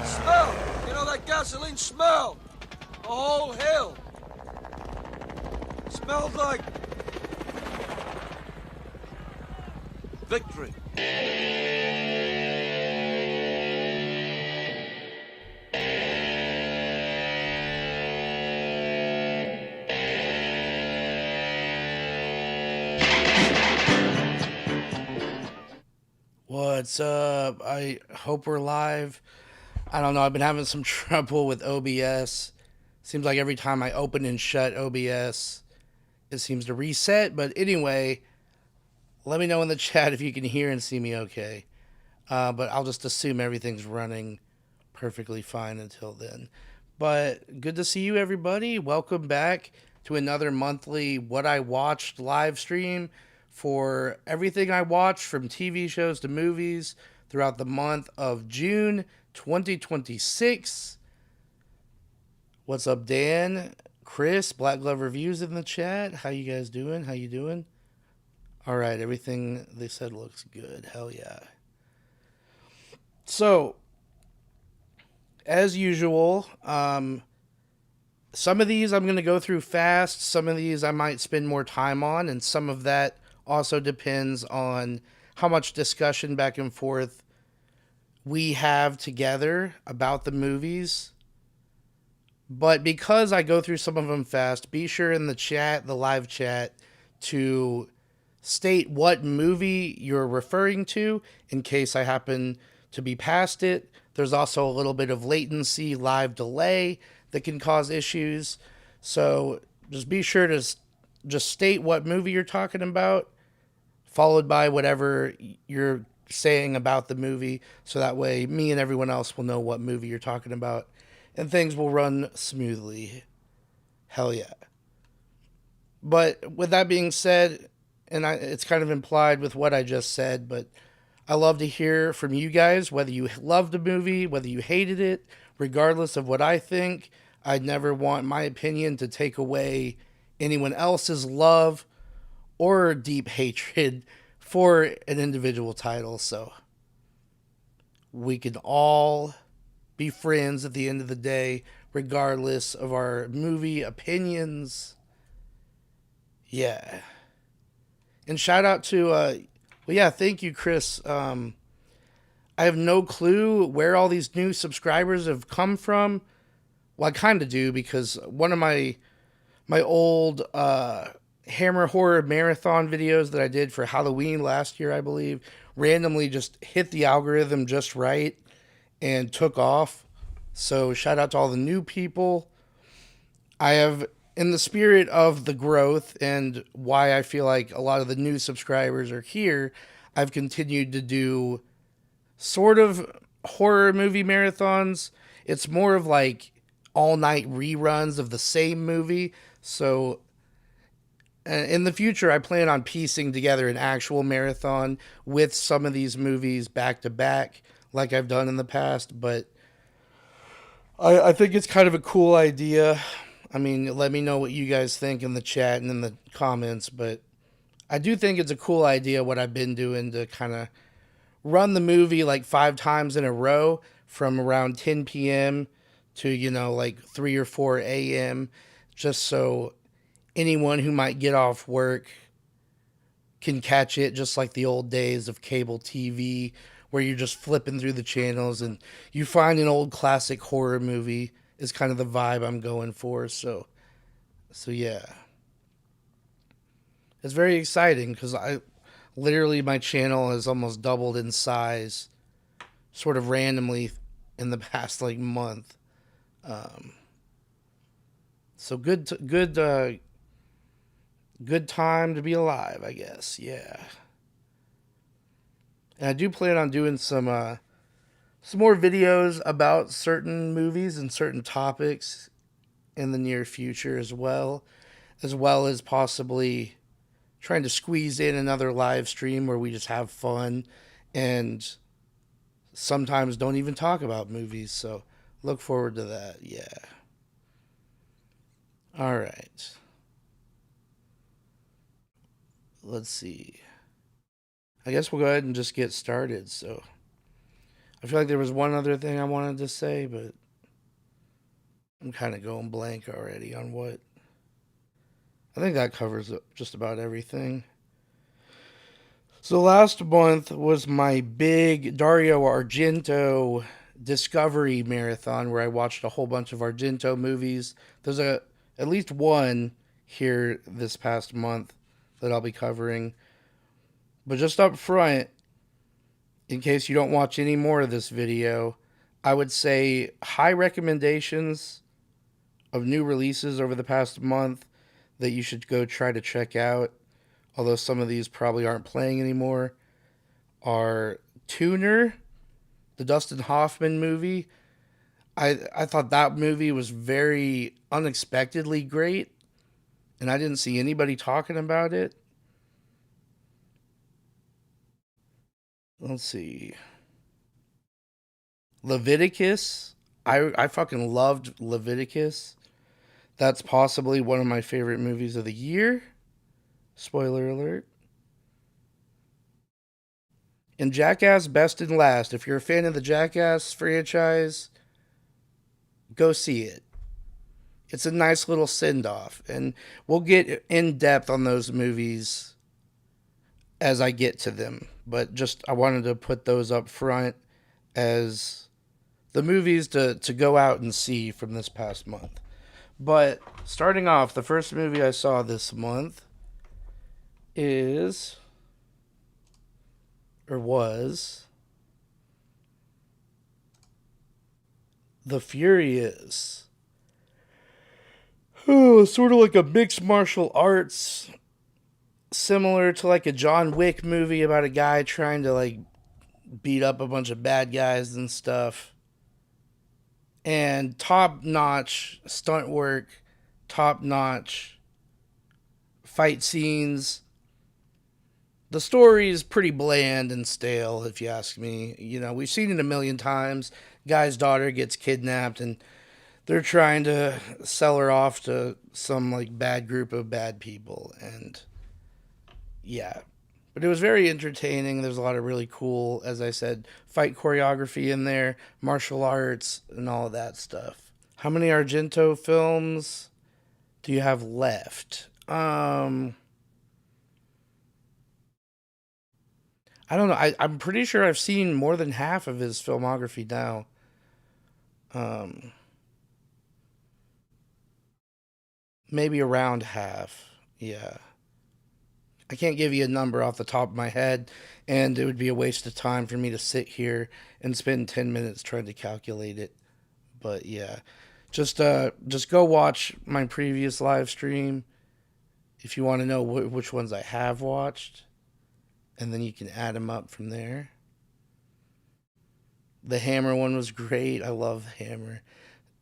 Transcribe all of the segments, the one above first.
Smell! You know that gasoline smell? A whole hill. Smells like... victory. What's up? I hope we're live. I don't know. I've been having some trouble with OBS. Seems like every time I open and shut OBS, it seems to reset. But anyway, let me know in the chat if you can hear and see me okay. But I'll just assume everything's running perfectly fine until then. But good to see you, everybody. Welcome back to another monthly What I Watched live stream for everything I watched from TV shows to movies throughout the month of June 2026. What's up, Dan? Chris, Black Glove Reviews in the chat. How you guys doing? How you doing? All right, everything they said looks good. Hell yeah. So, as usual, some of these I'm going to go through fast. Some of these I might spend more time on, and some of that also depends on how much discussion back and forth we have together about the movies. But because I go through some of them fast, be sure in the chat, the live chat, to state what movie you're referring to in case I happen to be past it. There's also a little bit of latency, live delay that can cause issues. So just be sure to just state what movie you're talking about, followed by whatever you're saying about the movie. So that way me and everyone else will know what movie you're talking about and things will run smoothly. Hell yeah. But with that being said, and it's kind of implied with what I just said, but I love to hear from you guys, whether you loved the movie, whether you hated it, regardless of what I think. I'd never want my opinion to take away anyone else's love or deep hatred for an individual title. So we can all be friends at the end of the day, regardless of our movie opinions. Yeah. And shout out to, thank you, Chris. I have no clue where all these new subscribers have come from. Well, I kind of do because one of my old Hammer Horror Marathon videos that I did for Halloween last year, I believe, randomly just hit the algorithm just right and took off. So shout out to all the new people. I have, in the spirit of the growth and why I feel like a lot of the new subscribers are here, I've continued to do sort of horror movie marathons. It's more of like all night reruns of the same movie. So in the future, I plan on piecing together an actual marathon with some of these movies back to back, like I've done in the past. But I think it's kind of a cool idea. I mean, let me know what you guys think in the chat and in the comments. But I do think it's a cool idea what I've been doing to kind of run the movie like 5 times in a row from around 10 p.m. to, like 3 or 4 a.m. just so anyone who might get off work can catch it, just like the old days of cable TV where you're just flipping through the channels and you find an old classic horror movie is kind of the vibe I'm going for. So yeah. It's very exciting because my channel has almost doubled in size sort of randomly in the past like month. So good time to be alive, I guess. Yeah. And I do plan on doing some more videos about certain movies and certain topics in the near future as well as possibly trying to squeeze in another live stream where we just have fun and sometimes don't even talk about movies. So look forward to that. Yeah. All right. Let's see. I guess we'll go ahead and just get started. So I I feel like there was one other thing I wanted to say, but I'm kind of going blank already on what. I think that covers just about everything. So last month was my big Dario Argento Discovery Marathon where I watched a whole bunch of Argento movies. There's at least one here this past month that I'll be covering. But just up front, in case you don't watch any more of this video, I would say high recommendations of new releases over the past month that you should go try to check out, although some of these probably aren't playing anymore, are Tuner, the Dustin Hoffman movie. I thought that movie was very unexpectedly great, and I didn't see anybody talking about it. Let's see. Leviticus. I fucking loved Leviticus. That's possibly one of my favorite movies of the year. Spoiler alert. And Jackass Best and Last. If you're a fan of the Jackass franchise, go see it. It's a nice little send off. And we'll get in depth on those movies as I get to them. But just, I wanted to put those up front as the movies to go out and see from this past month. But starting off, the first movie I saw this month is, or was, The Furious. Oh, sort of like a mixed martial arts, similar to like a John Wick movie about a guy trying to like beat up a bunch of bad guys and stuff. And top notch stunt work, top notch fight scenes. The story is pretty bland and stale, if you ask me. You know, we've seen it a million times. Guy's daughter gets kidnapped, and they're trying to sell her off to some like bad group of bad people. And yeah, but it was very entertaining. There's a lot of really cool, as I said, fight choreography in there, martial arts, and all of that stuff. How many Argento films do you have left? I don't know. I'm pretty sure I've seen more than half of his filmography now. Um, Maybe around half. Yeah. I can't give you a number off the top of my head, and it would be a waste of time for me to sit here and spend 10 minutes trying to calculate it. But yeah, just go watch my previous live stream if you want to know which ones I have watched, and then you can add them up from there. The Hammer one was great. I love Hammer.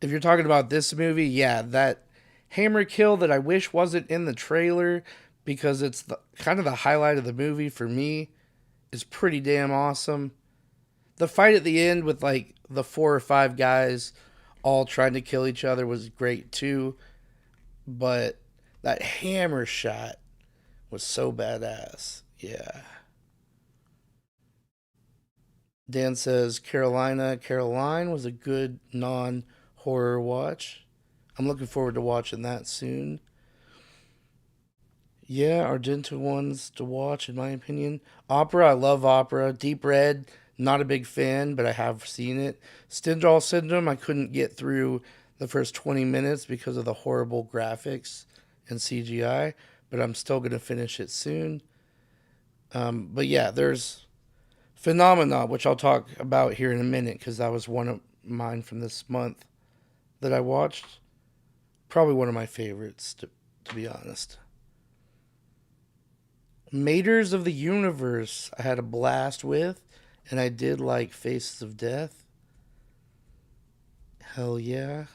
If you're talking about this movie, yeah, that Hammer kill that I wish wasn't in the trailer because it's kind of the highlight of the movie for me is pretty damn awesome. The fight at the end with like the 4 or 5 guys all trying to kill each other was great too, but that hammer shot was so badass. Yeah. Dan says Caroline was a good non horror watch. I'm looking forward to watching that soon. Yeah, Argento ones to watch, in my opinion. Opera, I love opera. Deep Red, not a big fan, but I have seen it. Stendhal Syndrome, I couldn't get through the first 20 minutes because of the horrible graphics and CGI, but I'm still going to finish it soon. But yeah, there's Phenomena, which I'll talk about here in a minute because that was one of mine from this month that I watched. Probably one of my favorites, to be honest. Maters of the Universe, I had a blast with, and I did like Faces of Death. Hell yeah.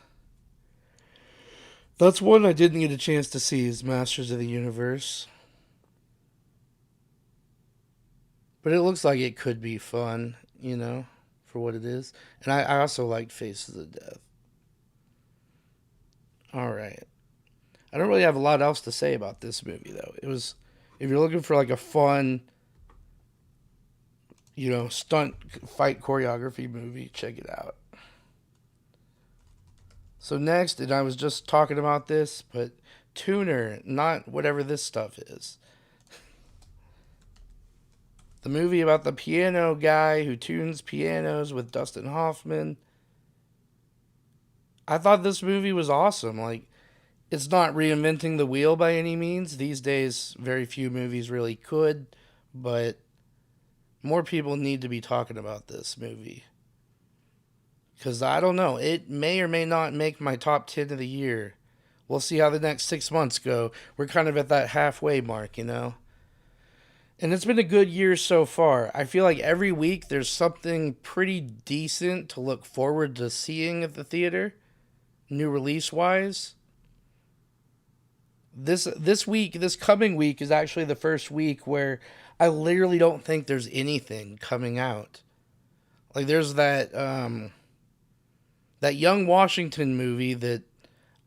That's one I didn't get a chance to see, is Masters of the Universe. But it looks like it could be fun, you know, for what it is. And I also liked Faces of Death. Alright. I don't really have a lot else to say about this movie, though. It was, if you're looking for like a fun, stunt fight choreography movie. Check it out. So next, and I was just talking about this, but Tuner, not whatever this stuff is. The movie about the piano guy who tunes pianos with Dustin Hoffman. I thought this movie was awesome. Like, it's not reinventing the wheel by any means. These days, very few movies really could, but more people need to be talking about this movie. Because I don't know, it may or may not make my top 10 of the year. We'll see how the next 6 months go. We're kind of at that halfway mark, And it's been a good year so far. I feel like every week there's something pretty decent to look forward to seeing at the theater, new release wise. This coming week is actually the first week where I literally don't think there's anything coming out. Like there's that Young Washington movie that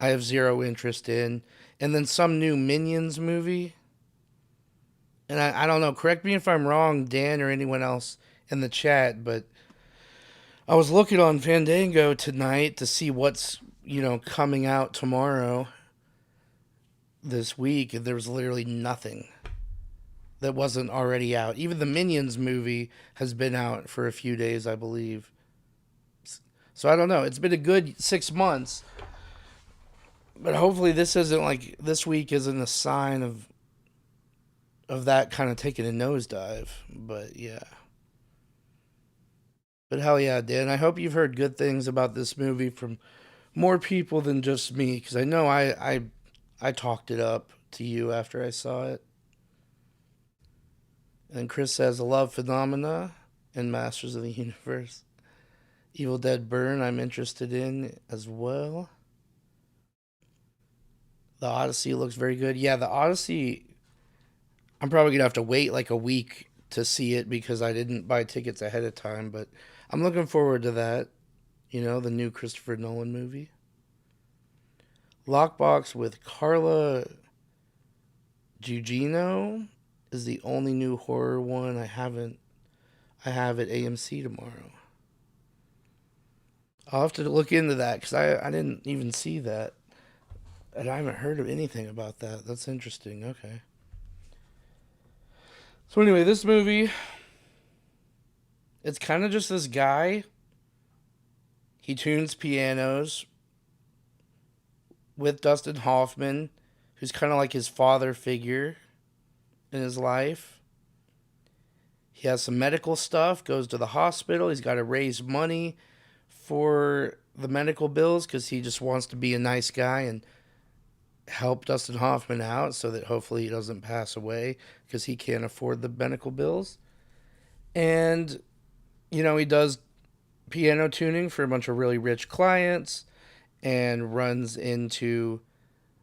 I have zero interest in, and then some new Minions movie. And I don't know, correct me if I'm wrong, Dan or anyone else in the chat, but I was looking on Fandango tonight to see what's, coming out tomorrow this week, and there was literally nothing that wasn't already out. Even the Minions movie has been out for a few days, I believe. So I don't know. It's been a good 6 months. But hopefully this week isn't a sign of that kind of taking a nosedive. But yeah. But hell yeah, Dan. I hope you've heard good things about this movie from more people than just me. Because I know I talked it up to you after I saw it. And Chris says, "A Love Phenomena and Masters of the Universe. Evil Dead Burn, I'm interested in as well. The Odyssey looks very good." Yeah, the Odyssey, I'm probably going to have to wait like a week to see it because I didn't buy tickets ahead of time, but I'm looking forward to that. The new Christopher Nolan movie. Lockbox with Carla Gugino is the only new horror one I have at AMC tomorrow. I'll have to look into that because I didn't even see that. And I haven't heard of anything about that. That's interesting. Okay. So anyway, this movie, it's kind of just this guy. He tunes pianos with Dustin Hoffman, who's kind of like his father figure in his life. He has some medical stuff, goes to the hospital. He's got to raise money for the medical bills because he just wants to be a nice guy and help Dustin Hoffman out so that hopefully he doesn't pass away because he can't afford the medical bills. And, he does piano tuning for a bunch of really rich clients and runs into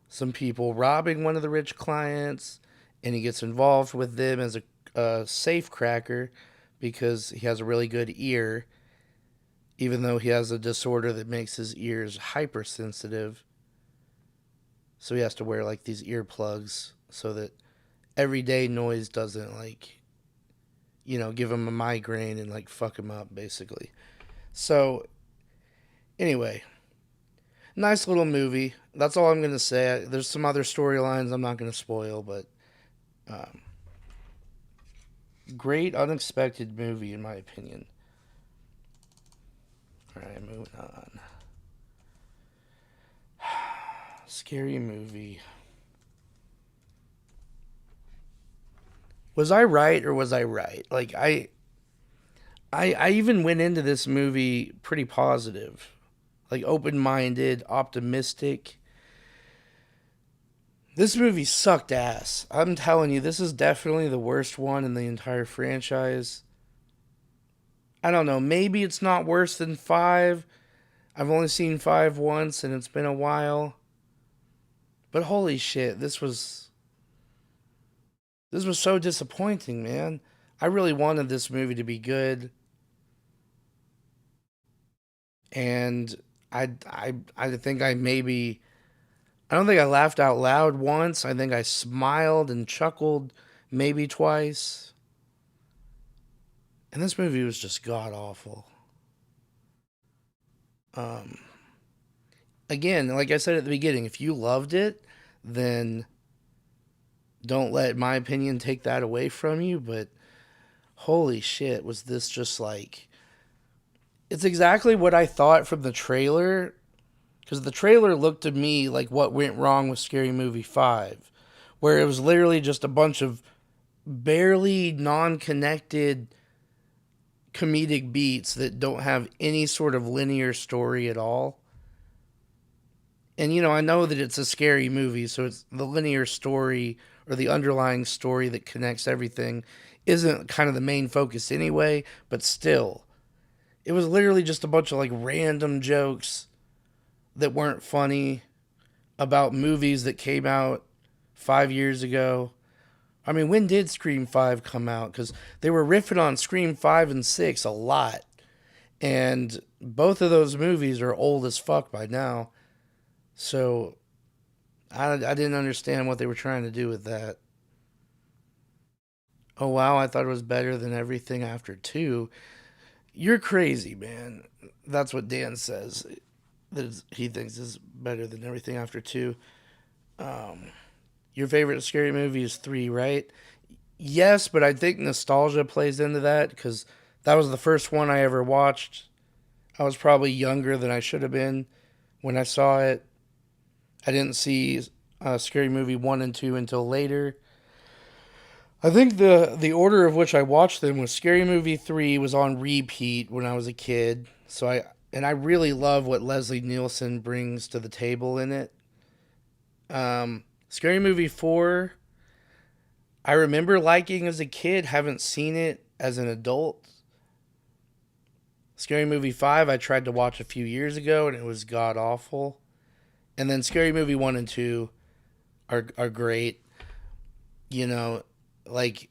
some people robbing one of the rich clients, and he gets involved with them as a safe cracker because he has a really good ear, even though he has a disorder that makes his ears hypersensitive. So he has to wear like these earplugs so that everyday noise doesn't give him a migraine and like fuck him up basically. So anyway, nice little movie. That's all I'm going to say. There's some other storylines I'm not going to spoil, but great unexpected movie in my opinion. All right, moving on. Scary movie. Was I right or was I right? Like I even went into this movie pretty positive, like open-minded, optimistic. This movie sucked ass. I'm telling you, this is definitely the worst one in the entire franchise. I don't know, maybe it's not worse than 5. I've only seen 5 once and it's been a while. But holy shit, this was so disappointing, man. I really wanted this movie to be good. And I think I don't think I laughed out loud once. I think I smiled and chuckled maybe twice. And this movie was just god awful. Um, Again, like I said at the beginning, if you loved it, then don't let my opinion take that away from you. But holy shit, was this just like. It's exactly what I thought from the trailer. Because the trailer looked to me like what went wrong with Scary Movie 5, where it was literally just a bunch of barely non connected comedic beats that don't have any sort of linear story at all. And I know that it's a scary movie, so it's the linear story or the underlying story that connects everything isn't kind of the main focus anyway, but still. It was literally just a bunch of like random jokes that weren't funny about movies that came out 5 years ago. I mean, when did Scream 5 come out? Because they were riffing on Scream 5 and 6 a lot. And both of those movies are old as fuck by now. So I didn't understand what they were trying to do with that. Oh, wow, I thought it was better than everything after 2. You're crazy, man. That's what Dan says. That he thinks is better than everything after 2. Um, your favorite scary movie is 3, right? Yes, but I think nostalgia plays into that because that was the first one I ever watched. I was probably younger than I should have been when I saw it. I didn't see Scary Movie 1 and 2 until later. I think the order of which I watched them was Scary Movie 3 was on repeat when I was a kid. I really love what Leslie Nielsen brings to the table in it. Scary Movie 4 I remember liking as a kid, haven't seen it as an adult. Scary Movie 5 I tried to watch a few years ago and it was god awful. And then Scary Movie 1 and 2 are great. You know, like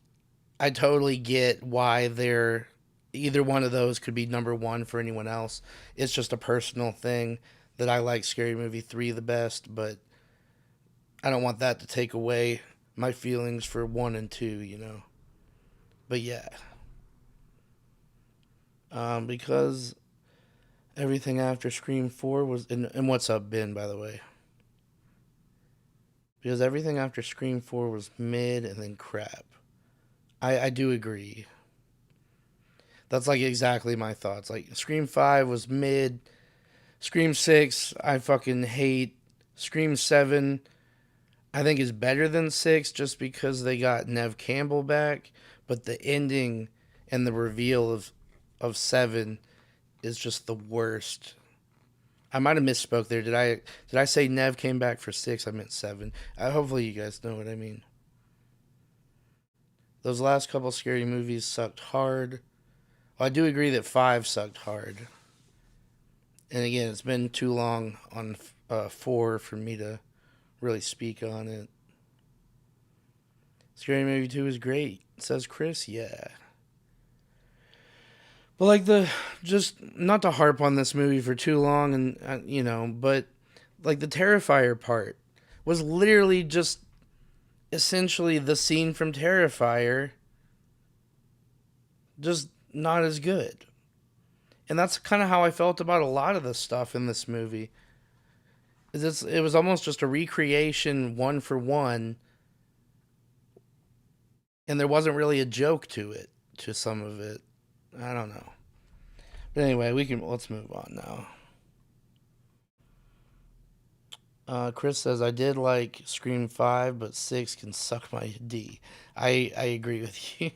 I totally get why they're either one of those could be number 1 for anyone else. It's just a personal thing that I like Scary Movie 3 the best, but I don't want that to take away my feelings for 1 and 2. But yeah, because everything after Scream 4 was. And what's up, Ben, by the way? Because everything after Scream 4 was mid and then crap. I do agree. That's like exactly my thoughts. Like, Scream 5 was mid. Scream 6, I fucking hate. Scream 7, I think is better than 6 just because they got Nev Campbell back. But the ending and the reveal of 7 is just the worst. I might have misspoke there. Did I say Nev came back for 6? I meant 7. Hopefully you guys know what I mean. Those last couple scary movies sucked hard. Well, I do agree that 5 sucked hard. And again, it's been too long on 4 for me to really speak on it. Scary Movie 2 is great, says Chris. Yeah. But like just not to harp on this movie for too long, and but like the Terrifier part was literally just essentially the scene from Terrifier, just not as good. And that's kind of how I felt about a lot of the stuff in this movie. It was almost just a recreation, one for one, and there wasn't really a joke to it, to some of it. I don't know. But anyway, let's move on now. Chris says I did like Scream 5, but 6 can suck my D. I agree with you.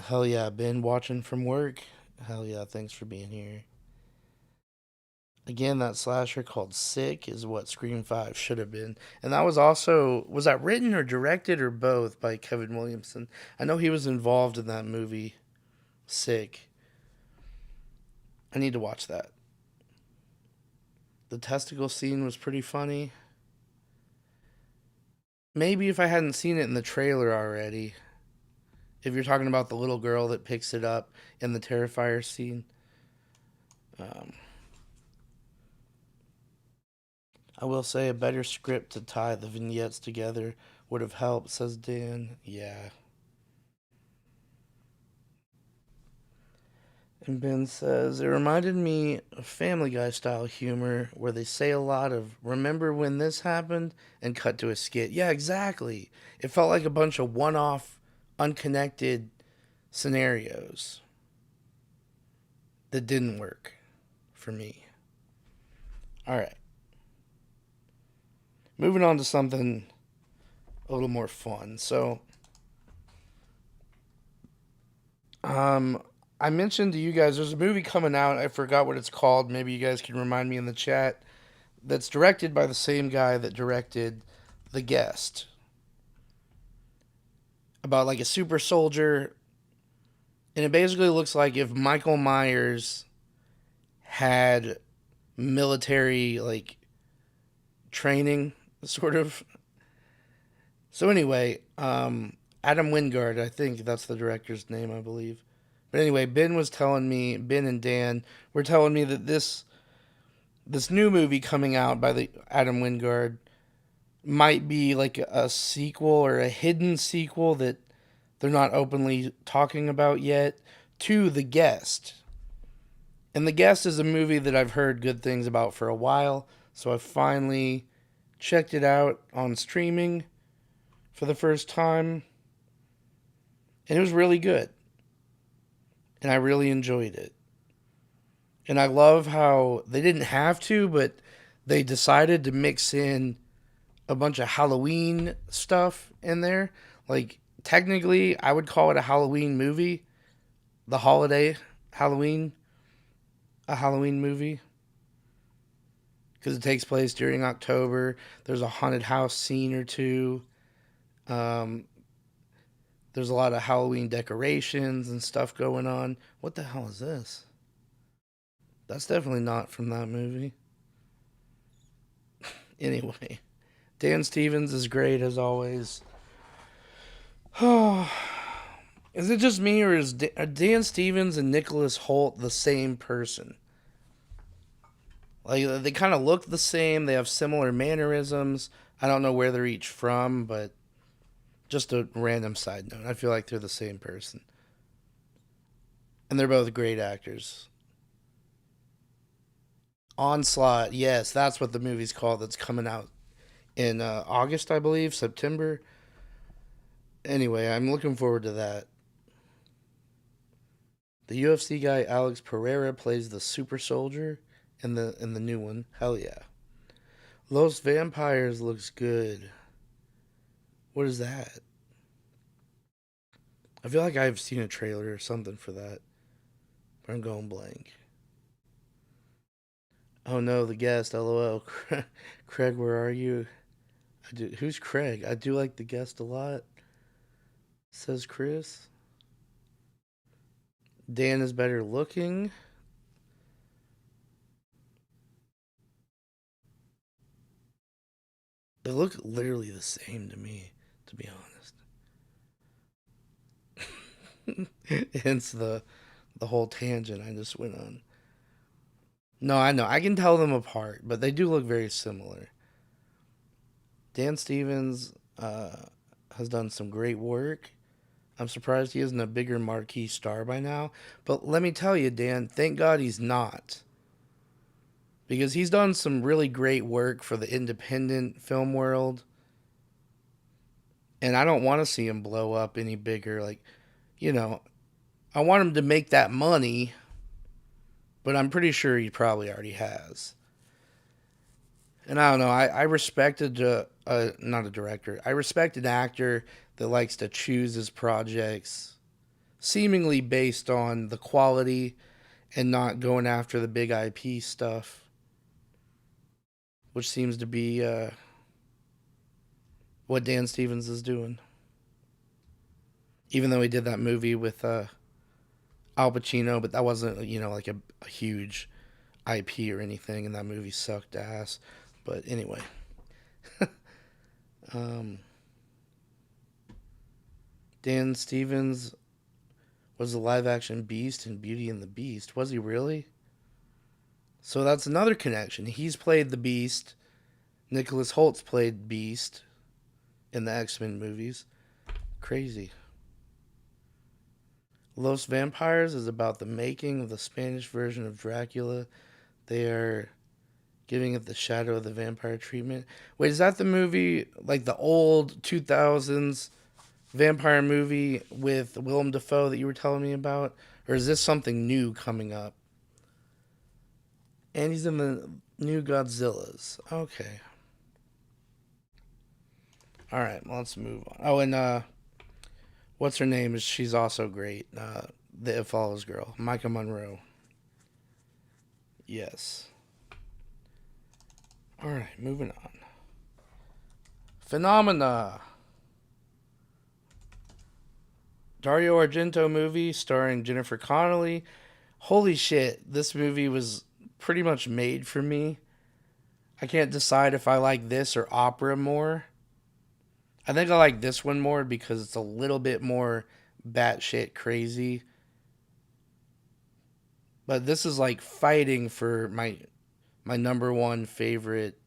Hell yeah, been watching from work. Hell yeah, thanks for being here. Again, that slasher called Sick is what Scream 5 should have been. And that was that written or directed or both by Kevin Williamson? I know he was involved in that movie, Sick. I need to watch that. The testicle scene was pretty funny. Maybe if I hadn't seen it in the trailer already. If you're talking about the little girl that picks it up in the Terrifier scene. Um, I will say a better script to tie the vignettes together would have helped, says Dan. Yeah. And Ben says, it reminded me of Family Guy style humor where they say a lot of, remember when this happened? And cut to a skit. Yeah, exactly. It felt like a bunch of one off, unconnected scenarios that didn't work for me. All right. Moving on to something a little more fun. So, um, I mentioned to you guys there's a movie coming out. I forgot what it's called. Maybe you guys can remind me in the chat. That's directed by the same guy that directed The Guest. About like a super soldier. And it basically looks like if Michael Myers had military like training, sort of. So anyway, Adam Wingard, I think that's the director's name, I believe. But anyway, Ben and Dan were telling me that this new movie coming out by the Adam Wingard might be like a sequel or a hidden sequel that they're not openly talking about yet to The Guest. And The Guest is a movie that I've heard good things about for a while, so I finally checked it out on streaming for the first time, and it was really good. And I really enjoyed it. And I love how they didn't have to, but they decided to mix in a bunch of Halloween stuff in there. Like, technically, I would call it a Halloween movie. The holiday Halloween, a Halloween movie. Because it takes place during October. There's a haunted house scene or two. Um, there's a lot of Halloween decorations and stuff going on. What the hell is this? That's definitely not from that movie. Anyway, Dan Stevens is great as always. Is it just me, or are Dan Stevens and Nicholas Hoult the same person? Like, they kind of look the same. They have similar mannerisms. I don't know where they're each from, but just a random side note. I feel like they're the same person. And they're both great actors. Onslaught, yes, that's what the movie's called. That's coming out in August, I believe, September. Anyway, I'm looking forward to that. The UFC guy Alex Pereira plays the super soldier in the new one. Hell yeah. Los Vampires looks good. What is that? I feel like I've seen a trailer or something for that, but I'm going blank. Oh no, the guest. LOL. Craig, where are you? Who's Craig? I do like the guest a lot. Says Chris. Dan is better looking. They look literally the same to me, to be honest. Hence the whole tangent I just went on. No, I know. I can tell them apart, but they do look very similar. Dan Stevens has done some great work. I'm surprised he isn't a bigger marquee star by now. But let me tell you, Dan, thank God he's not. Because he's done some really great work for the independent film world. And I don't want to see him blow up any bigger. Like, you know, I want him to make that money, but I'm pretty sure he probably already has. And I don't know. I respected not a director. I respect an actor that likes to choose his projects seemingly based on the quality and not going after the big IP stuff, which seems to be what Dan Stevens is doing. Even though he did that movie with Al Pacino, but that wasn't like a huge IP or anything, and that movie sucked ass. But anyway, um, Dan Stevens was the live action Beast in Beauty and the Beast. Was he really? So that's another connection. He's played the Beast. Nicholas Holtz played Beast in the X-Men movies. Crazy. Los Vampires is about the making of the Spanish version of Dracula. They are giving it the Shadow of the Vampire treatment. Wait, is that the movie, like the old 2000s vampire movie with Willem Dafoe that you were telling me about? Or is this something new coming up? And he's in the new Godzillas. Okay. All right, well, let's move on. Oh, and what's her name? She's also great. The It Follows girl, Micah Monroe. Yes. All right, moving on. Phenomena. Dario Argento movie starring Jennifer Connelly. Holy shit, this movie was pretty much made for me. I can't decide if I like this or Opera more. I think I like this one more because it's a little bit more batshit crazy. But this is like fighting for my number one favorite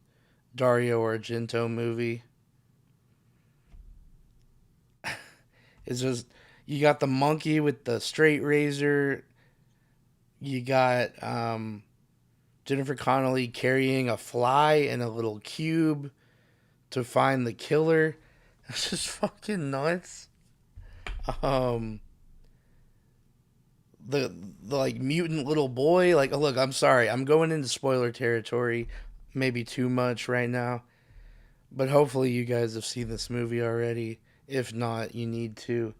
Dario Argento movie. It's just, you got the monkey with the straight razor. You got Jennifer Connelly carrying a fly in a little cube to find the killer. It's just fucking nuts. Um, the like mutant little boy. Like, look, I'm sorry, I'm going into spoiler territory, maybe too much right now, but hopefully you guys have seen this movie already. If not, you need to.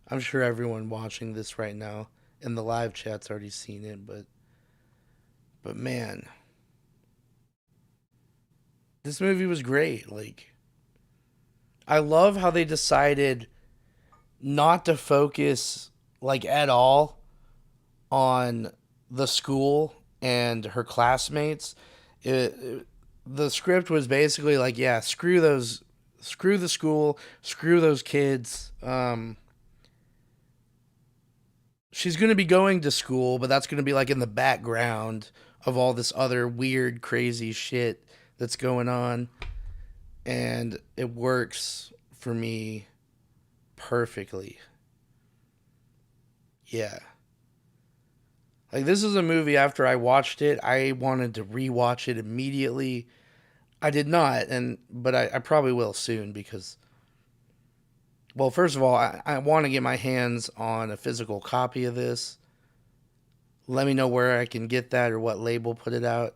I'm sure everyone watching this right now in the live chat's already seen it, but man, this movie was great. Like, I love how they decided not to focus like at all on the school and her classmates. The script was basically like, yeah, screw the school, screw those kids. She's going to be going to school, but that's going to be like in the background of all this other weird, crazy shit that's going on. And it works for me perfectly. Yeah. Like, this is a movie, after I watched it, I wanted to rewatch it immediately. I did not, but I probably will soon because, well, first of all, I want to get my hands on a physical copy of this. Let me know where I can get that or what label put it out,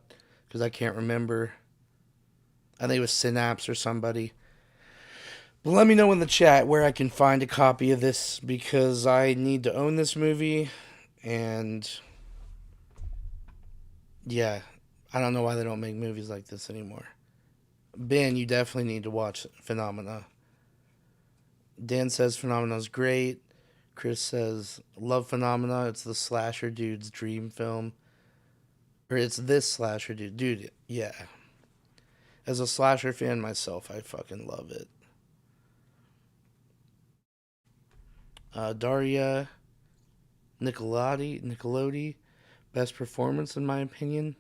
because I can't remember. I think it was Synapse or somebody. But let me know in the chat where I can find a copy of this, because I need to own this movie. And yeah, I don't know why they don't make movies like this anymore. Ben, you definitely need to watch Phenomena. Dan says Phenomena's great. Chris says, love Phenomena. It's the slasher dude's dream film. Or it's this slasher dude. Dude, yeah. As a slasher fan myself, I fucking love it. Daria Nicolodi, best performance in my opinion.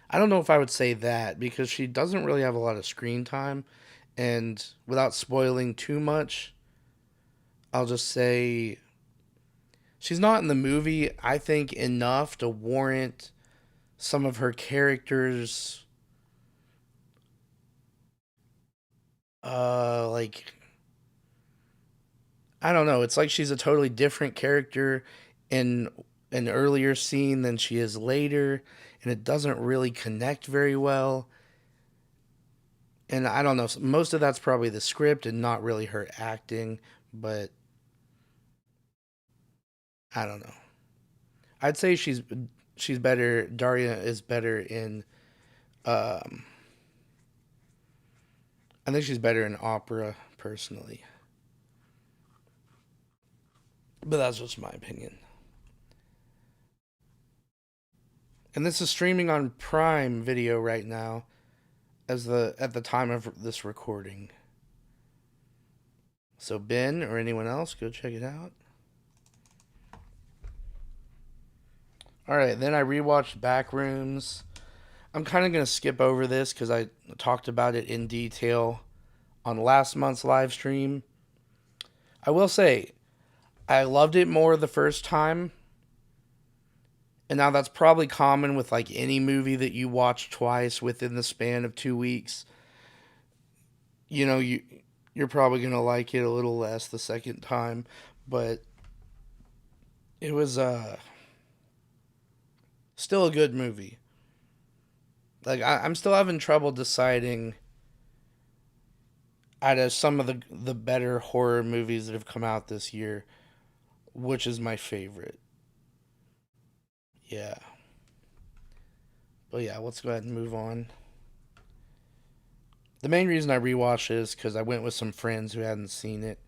I don't know if I would say that, because she doesn't really have a lot of screen time. And without spoiling too much, I'll just say she's not in the movie, I think, enough to warrant some of her characters, like, I don't know. It's like she's a totally different character in an earlier scene than she is later, and it doesn't really connect very well. And I don't know. Most of that's probably the script and not really her acting, but I don't know. I'd say she's better. Daria is better in. Um, I think she's better in Opera personally, but that's just my opinion. And this is streaming on Prime Video right now, at the time of this recording. So Ben or anyone else, go check it out. All right, then I rewatched Backrooms. I'm kind of going to skip over this because I talked about it in detail on last month's live stream. I will say, I loved it more the first time. And now that's probably common with like any movie that you watch twice within the span of 2 weeks. You know, you're probably gonna like it a little less the second time, but it was still a good movie. Like I'm still having trouble deciding out of some of the better horror movies that have come out this year, which is my favorite. Yeah, but yeah, let's go ahead and move on. The main reason I rewatched it is because I went with some friends who hadn't seen it,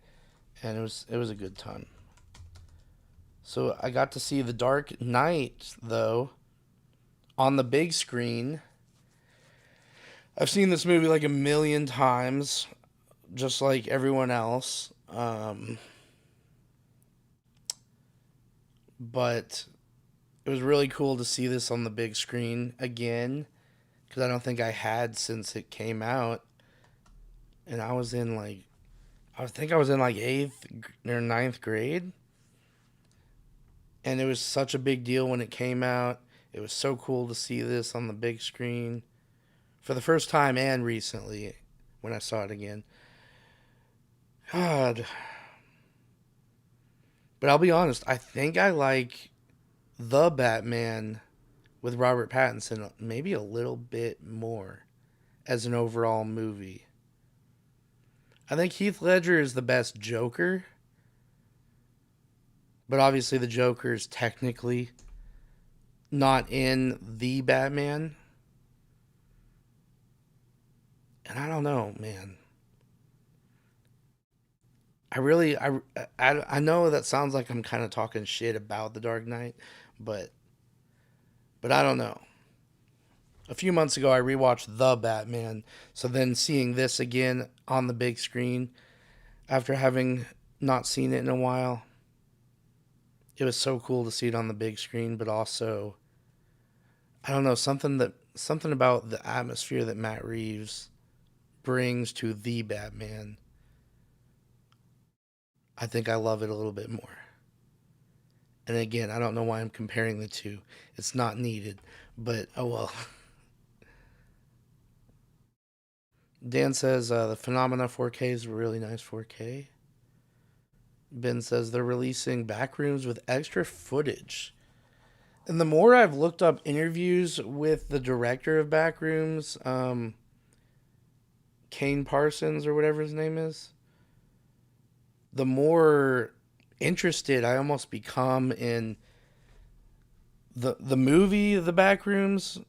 and it was a good time. So I got to see The Dark Knight though on the big screen. I've seen this movie like a million times, just like everyone else. But it was really cool to see this on the big screen again because I don't think I had since it came out. And I think I was in like eighth or ninth grade. And it was such a big deal when it came out. It was so cool to see this on the big screen for the first time and recently when I saw it again. God. But I'll be honest, I think I like The Batman with Robert Pattinson maybe a little bit more as an overall movie. I think Heath Ledger is the best Joker, but obviously the Joker is technically not in the Batman. And I don't know, man. I know that sounds like I'm kind of talking shit about The Dark Knight, but I don't know. A few months ago, I rewatched The Batman, so then seeing this again on the big screen after having not seen it in a while, it was so cool to see it on the big screen. But also, I don't know, something about the atmosphere that Matt Reeves brings to the Batman. I think I love it a little bit more. And again, I don't know why I'm comparing the two. It's not needed, but oh well. Dan says the Phenomena 4K is a really nice 4K. Ben says they're releasing Backrooms with extra footage. And the more I've looked up interviews with the director of Backrooms, Kane Parsons or whatever his name is, the more interested I almost become in the movie The Backrooms,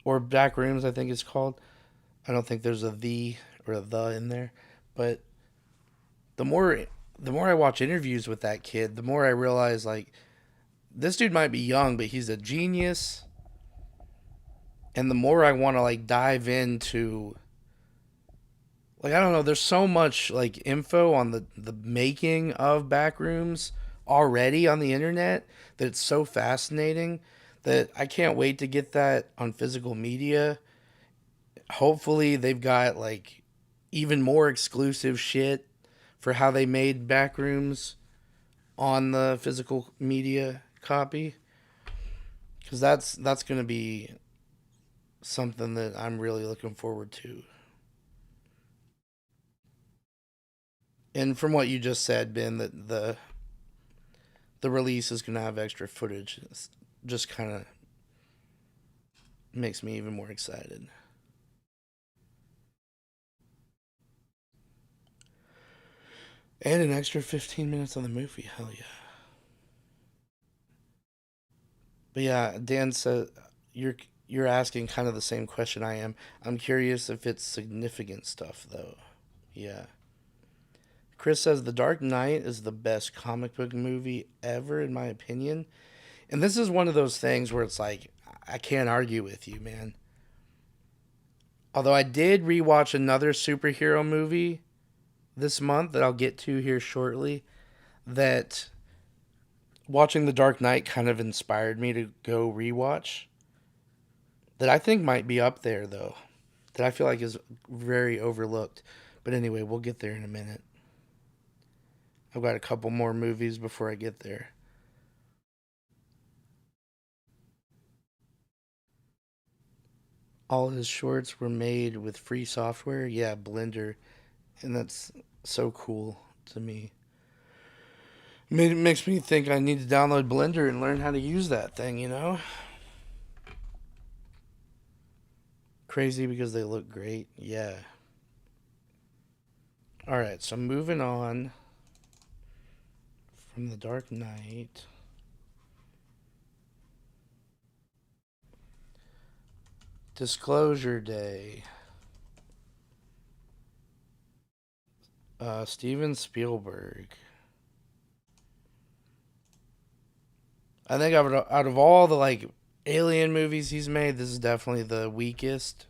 or Backrooms I think it's called. I don't think there's a the or a the in there, but the more I watch interviews with that kid, the more I realize like this dude might be young, but he's a genius. And the more I want to like dive into, like, I don't know, there's so much like info on the making of Backrooms already on the internet that it's so fascinating that I can't wait to get that on physical media. Hopefully they've got like even more exclusive shit for how they made Backrooms on the physical media copy, because that's going to be something that I'm really looking forward to. And from what you just said, Ben, that the release is going to have extra footage. It's just kind of makes me even more excited. And an extra 15 minutes on the movie. Hell yeah. But yeah, Dan said you're asking kind of the same question I am. I'm curious if it's significant stuff though. Yeah. Chris says The Dark Knight is the best comic book movie ever in my opinion. And this is one of those things where it's like I can't argue with you, man. Although I did rewatch another superhero movie this month that I'll get to here shortly, that watching The Dark Knight kind of inspired me to go rewatch, that I think might be up there though, that I feel like is very overlooked. But anyway, we'll get there in a minute. I've got a couple more movies before I get there. All his shorts were made with free software. Yeah, Blender. And that's so cool to me. It makes me think I need to download Blender and learn how to use that thing, you know? Crazy because they look great. Yeah. All right, so moving on from The Dark Knight. Disclosure Day. Steven Spielberg. I think out of all the like alien movies he's made, this is definitely the weakest.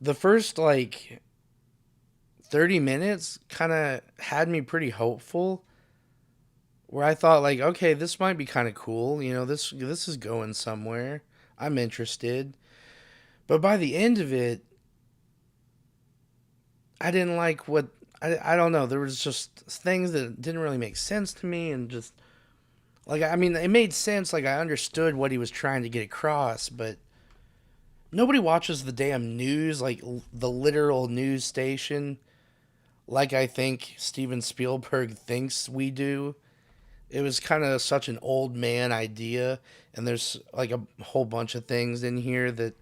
The first like 30 minutes kind of had me pretty hopeful, where I thought like, okay, this might be kind of cool. You know, this is going somewhere. I'm interested. But by the end of it, I didn't like what I don't know. There was just things that didn't really make sense to me, and just like I mean, it made sense. Like I understood what he was trying to get across, but nobody watches the damn news, like the literal news station, like I think Steven Spielberg thinks we do. It was kind of such an old man idea, and there's like a whole bunch of things in here that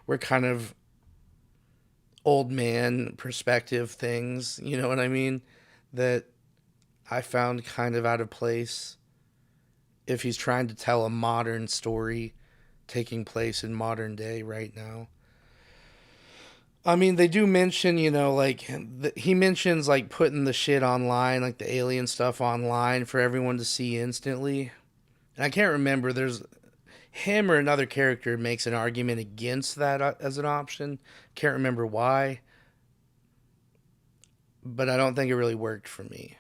were kind of old man perspective things, you know what I mean? That I found kind of out of place if he's trying to tell a modern story taking place in modern day right now. I mean, they do mention, you know, like he mentions like putting the shit online, like the alien stuff online for everyone to see instantly. And I can't remember. There's him or another character makes an argument against that as an option. Can't remember why, but I don't think it really worked for me.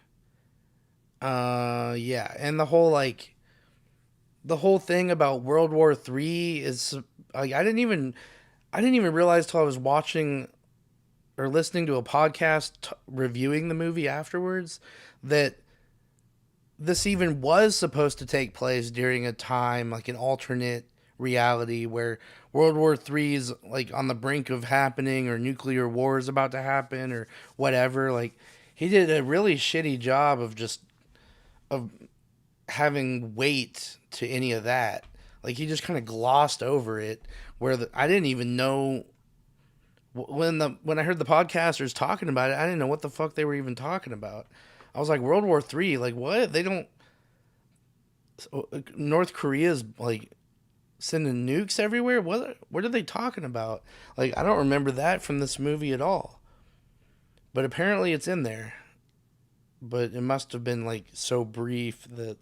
Yeah, and the whole thing about World War III is like I didn't even realize till I was watching or listening to a podcast reviewing the movie afterwards that this even was supposed to take place during a time like an alternate reality where World War III is like on the brink of happening, or nuclear war is about to happen, or whatever. Like he did a really shitty job of just of having weight to any of that. Like he just kind of glossed over it, where I didn't even know when I heard the podcasters talking about it. I didn't know what the fuck they were even talking about. I was like, World War III, like what? They don't. North Korea's like sending nukes everywhere. What are they talking about? Like I don't remember that from this movie at all. But apparently it's in there. But it must have been like so brief that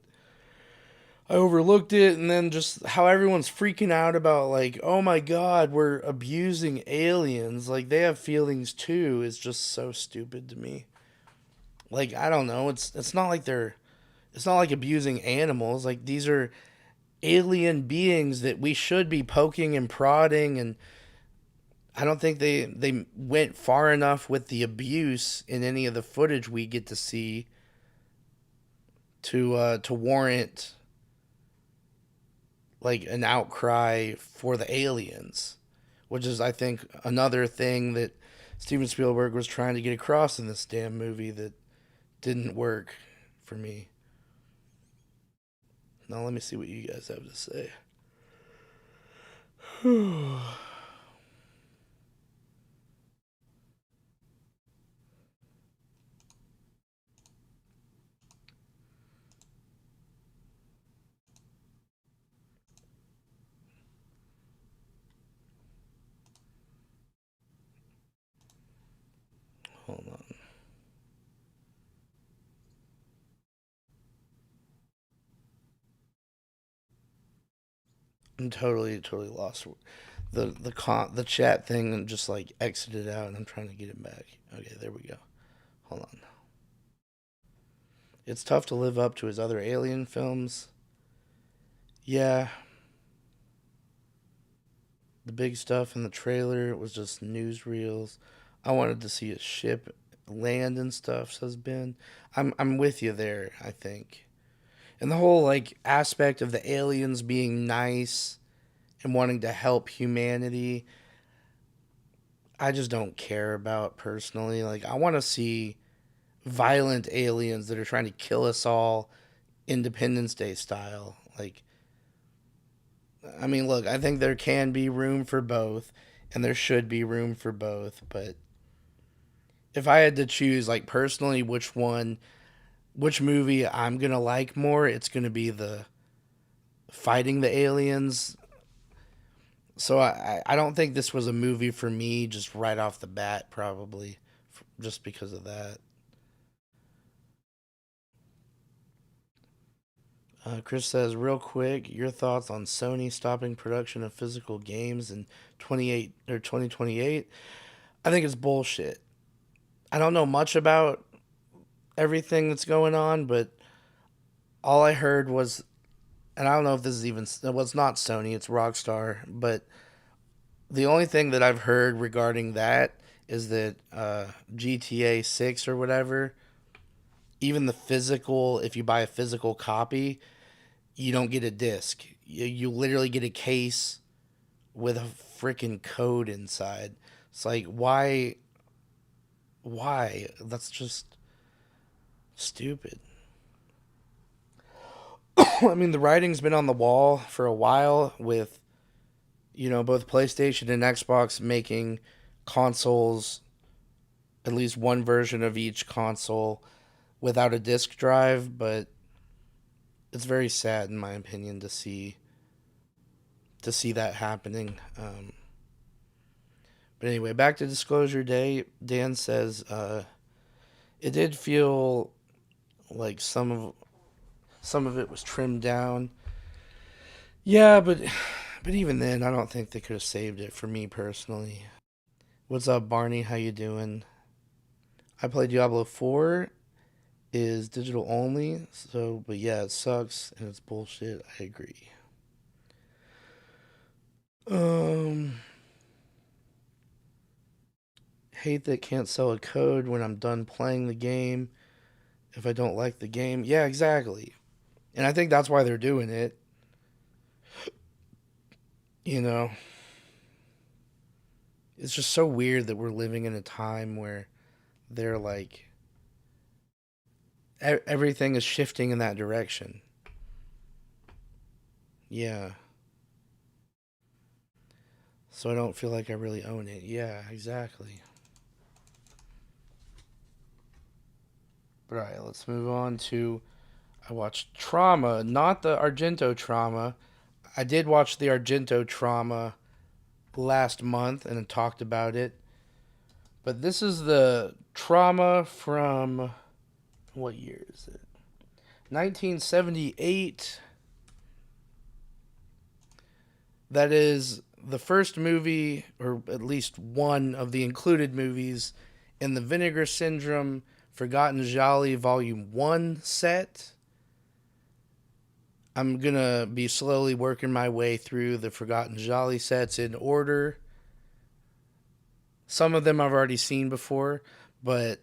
I overlooked it. And then just how everyone's freaking out about like, oh my god, we're abusing aliens. Like they have feelings too. Is just so stupid to me. Like I don't know. It's not like they're. It's not like abusing animals. Like these are alien beings that we should be poking and prodding, and I don't think they went far enough with the abuse in any of the footage we get to see to warrant like an outcry for the aliens, which is I think another thing that Steven Spielberg was trying to get across in this damn movie that didn't work for me. Now let me see what you guys have to say. Hold on. I'm totally lost. The chat thing and just like exited out, and I'm trying to get it back. Okay, there we go. Hold on. It's tough to live up to his other Alien films. Yeah, the big stuff in the trailer was just newsreels. I wanted to see a ship land and stuff has been. I'm with you there, I think. And the whole like aspect of the aliens being nice and wanting to help humanity, I just don't care about personally. Like I want to see violent aliens that are trying to kill us all Independence Day style. Like I mean, look, I think there can be room for both and there should be room for both, but if I had to choose like personally which movie I'm going to like more, it's going to be the fighting the aliens. So I don't think this was a movie for me just right off the bat, probably, just because of that. Chris says, real quick, your thoughts on Sony stopping production of physical games in 28 or 2028? I think it's bullshit. I don't know much about everything that's going on, but all I heard was, and I don't know if this is even, well, it's not Sony, it's Rockstar, but the only thing that I've heard regarding that is that GTA 6 or whatever, even the physical, if you buy a physical copy, you don't get a disc. You literally get a case with a freaking code inside. It's like, why? Why? That's just stupid. I mean, the writing's been on the wall for a while with, both PlayStation and Xbox making consoles, at least one version of each console without a disc drive, but it's very sad in my opinion to see that happening. But anyway, back to Disclosure Day. Dan says it did feel like some of it was trimmed down. Yeah, but even then, I don't think they could have saved it for me personally. What's up, Barney? How you doing? I play Diablo 4 is digital only, so but yeah, it sucks and it's bullshit. I agree. Um Hate that can't sell a code when I'm done playing the game if I don't like the game. Yeah, exactly. And I think that's why they're doing it. You know, it's just so weird that we're living in a time where they're like everything is shifting in that direction. Yeah. So I don't feel like I really own it. Yeah, exactly. But alright, let's move on to I watched Trauma, not the Argento Trauma. I did watch the Argento Trauma last month and talked about it. But this is the Trauma from what year is it? 1978. That is the first movie, or at least one of the included movies, in the Vinegar Syndrome Forgotten Jolly Volume 1 set. I'm going to be slowly working my way through the Forgotten Jolly sets in order. Some of them I've already seen before, but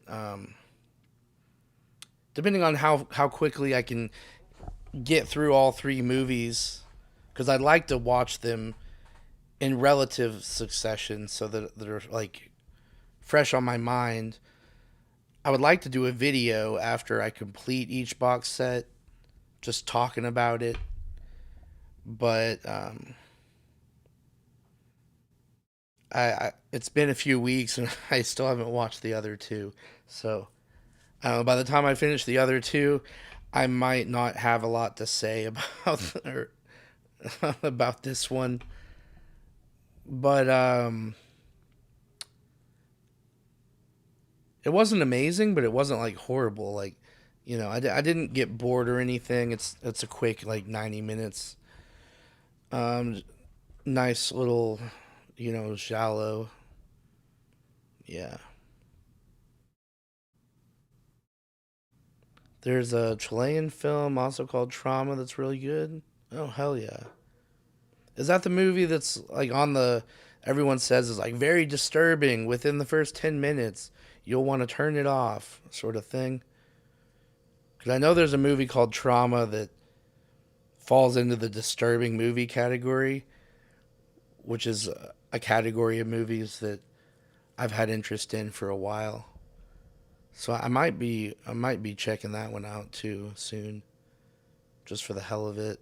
depending on how quickly I can get through all three movies, because I'd like to watch them in relative succession so that they're like fresh on my mind. I would like to do a video after I complete each box set, just talking about it. But it's been a few weeks and I still haven't watched the other two. So by the time I finish the other two, I might not have a lot to say about or about this one. But it wasn't amazing, but it wasn't like horrible. Like, I didn't get bored or anything. It's a quick like 90 minutes. Um, Nice little, shallow. Yeah. There's a Chilean film also called Trauma that's really good. Oh hell yeah! Is that the movie that's like on the? Everyone says is like very disturbing within the first 10 minutes. you'll want to turn it off, sort of thing. Because I know there's a movie called Trauma that falls into the disturbing movie category, which is a category of movies that I've had interest in for a while. So I might be checking that one out too soon, just for the hell of it.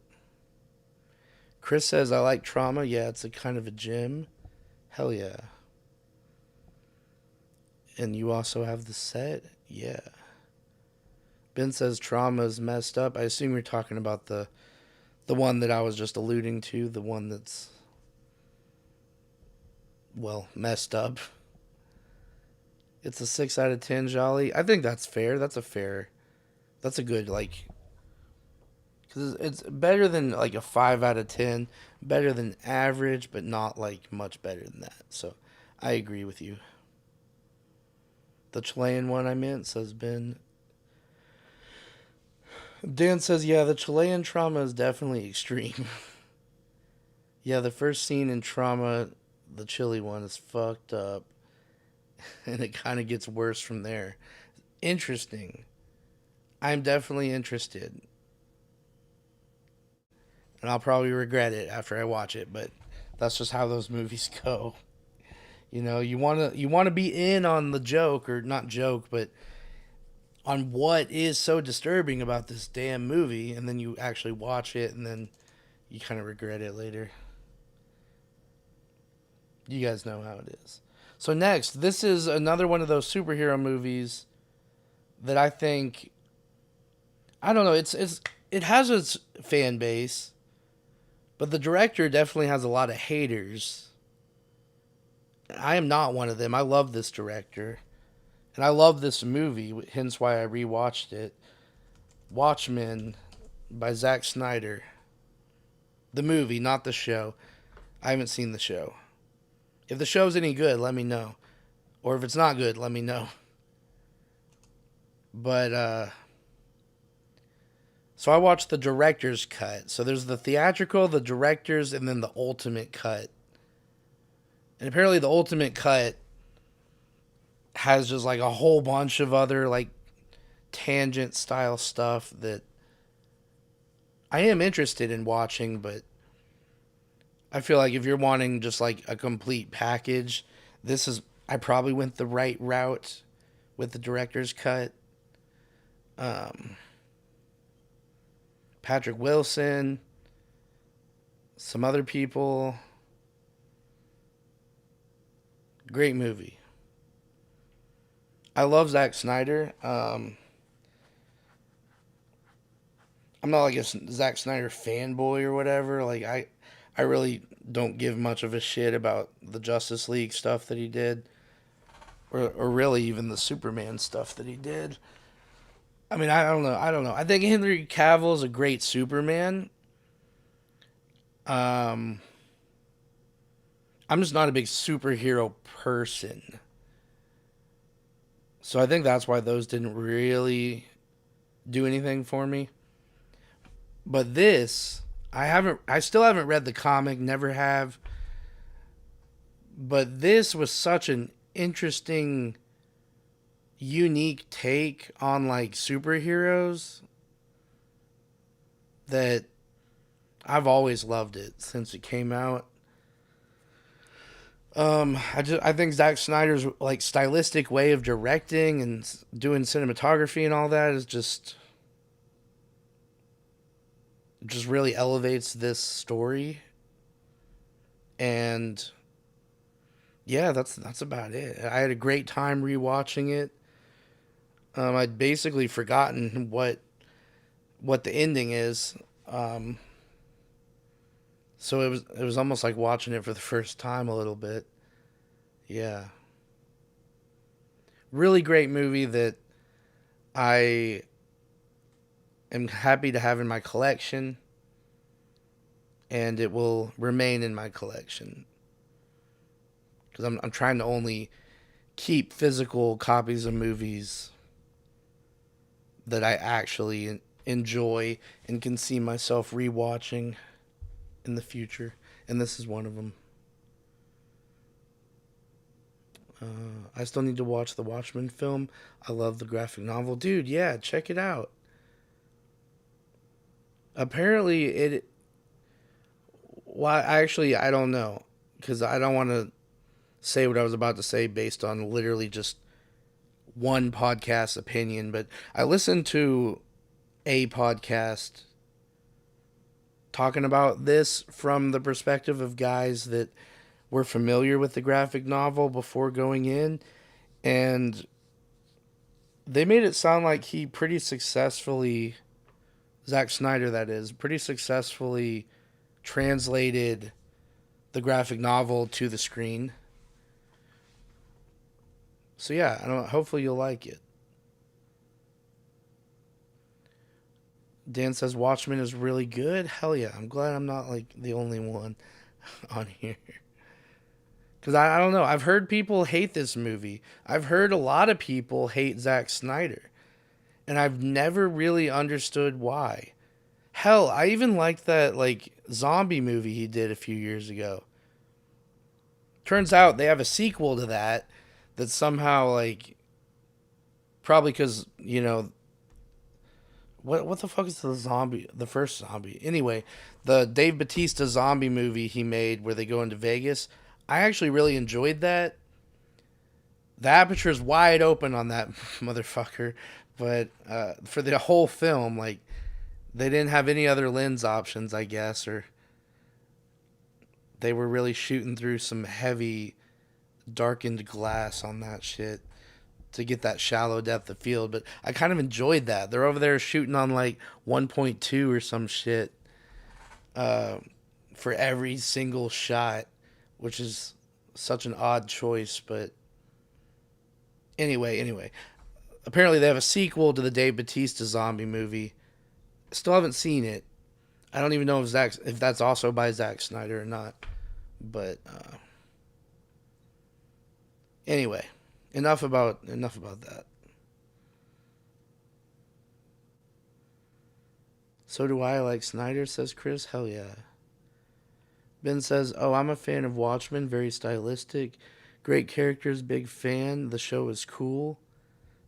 Chris says I like Trauma. Yeah, it's a kind of a gym. Hell yeah. And you also have the set. Yeah. Ben says Trauma is messed up. I assume you're talking about the one that I was just alluding to, the one that's, well, messed up. It's a 6 out of 10, Jolly. I think that's fair. That's a good, like, because it's better than, like, a 5 out of 10. Better than average, but not, like, much better than that. So, I agree with you. The Chilean one I meant, says Ben. Dan says, yeah, the Chilean Trauma is definitely extreme. Yeah, the first scene in Trauma, the Chile one, is fucked up. And it kind of gets worse from there. Interesting. I'm definitely interested. And I'll probably regret it after I watch it, but that's just how those movies go. You want to be in on the joke, or not joke, but on what is so disturbing about this damn movie, and then you actually watch it and then you kind of regret it later. You guys know how it is. So next, this is another one of those superhero movies that I think, I don't know, it has its fan base, but the director definitely has a lot of haters. I am not one of them. I love this director, and I love this movie, hence why I rewatched it. Watchmen by Zack Snyder. The movie, not the show. I haven't seen the show. If the show's any good, let me know. Or if it's not good, let me know. But, so I watched the director's cut. So there's the theatrical, the director's, and then the ultimate cut. And apparently the ultimate cut has just like a whole bunch of other like tangent style stuff that I am interested in watching, but I feel like if you're wanting just like a complete package, I probably went the right route with the director's cut. Patrick Wilson, some other people. Great movie. I love Zack Snyder. I'm not like a Zack Snyder fanboy or whatever. Like I really don't give much of a shit about the Justice League stuff that he did, or really even the Superman stuff that he did. I mean, I don't know. I think Henry Cavill is a great Superman. I'm just not a big superhero person. So I think that's why those didn't really do anything for me. But this, I still haven't read the comic, never have. But this was such an interesting, unique take on like superheroes that I've always loved it since it came out. I think Zack Snyder's like stylistic way of directing and doing cinematography and all that is just really elevates this story. And yeah, that's about it. I had a great time rewatching it. I'd basically forgotten what the ending is. So it was almost like watching it for the first time a little bit. Yeah. Really great movie that I am happy to have in my collection, and it will remain in my collection. Because I'm trying to only keep physical copies of movies that I actually enjoy and can see myself rewatching in the future, and this is one of them. I still need to watch the Watchmen film. I love the graphic novel. Dude, yeah, check it out. Apparently, it. Well, actually, I don't know. Because I don't want to say what I was about to say based on literally just one podcast opinion. But I listened to a podcast talking about this from the perspective of guys that were familiar with the graphic novel before going in. And they made it sound like he pretty successfully, Zack Snyder that is, pretty successfully translated the graphic novel to the screen. So yeah, I don't. Hopefully you'll like it. Dan says Watchmen is really good. Hell yeah! I'm glad I'm not like the only one on here. Because I don't know. I've heard people hate this movie. I've heard a lot of people hate Zack Snyder, and I've never really understood why. Hell, I even liked that like zombie movie he did a few years ago. Turns out they have a sequel to that that somehow like probably because what the fuck is the first zombie anyway, the Dave Bautista zombie movie he made where they go into Vegas. I actually really enjoyed that. The aperture's wide open on that motherfucker, but for the whole film, like they didn't have any other lens options, I guess, or they were really shooting through some heavy darkened glass on that shit to get that shallow depth of field. But I kind of enjoyed that. They're over there shooting on like 1.2 or some shit for every single shot, which is such an odd choice. But anyway, apparently they have a sequel to the Dave Bautista zombie movie. Still haven't seen it. I don't even know if that's also by Zack Snyder or not. But anyway, enough about that. So do I, like Snyder, says Chris. Hell yeah. Ben says, "Oh, I'm a fan of Watchmen. Very stylistic, great characters. Big fan. The show is cool.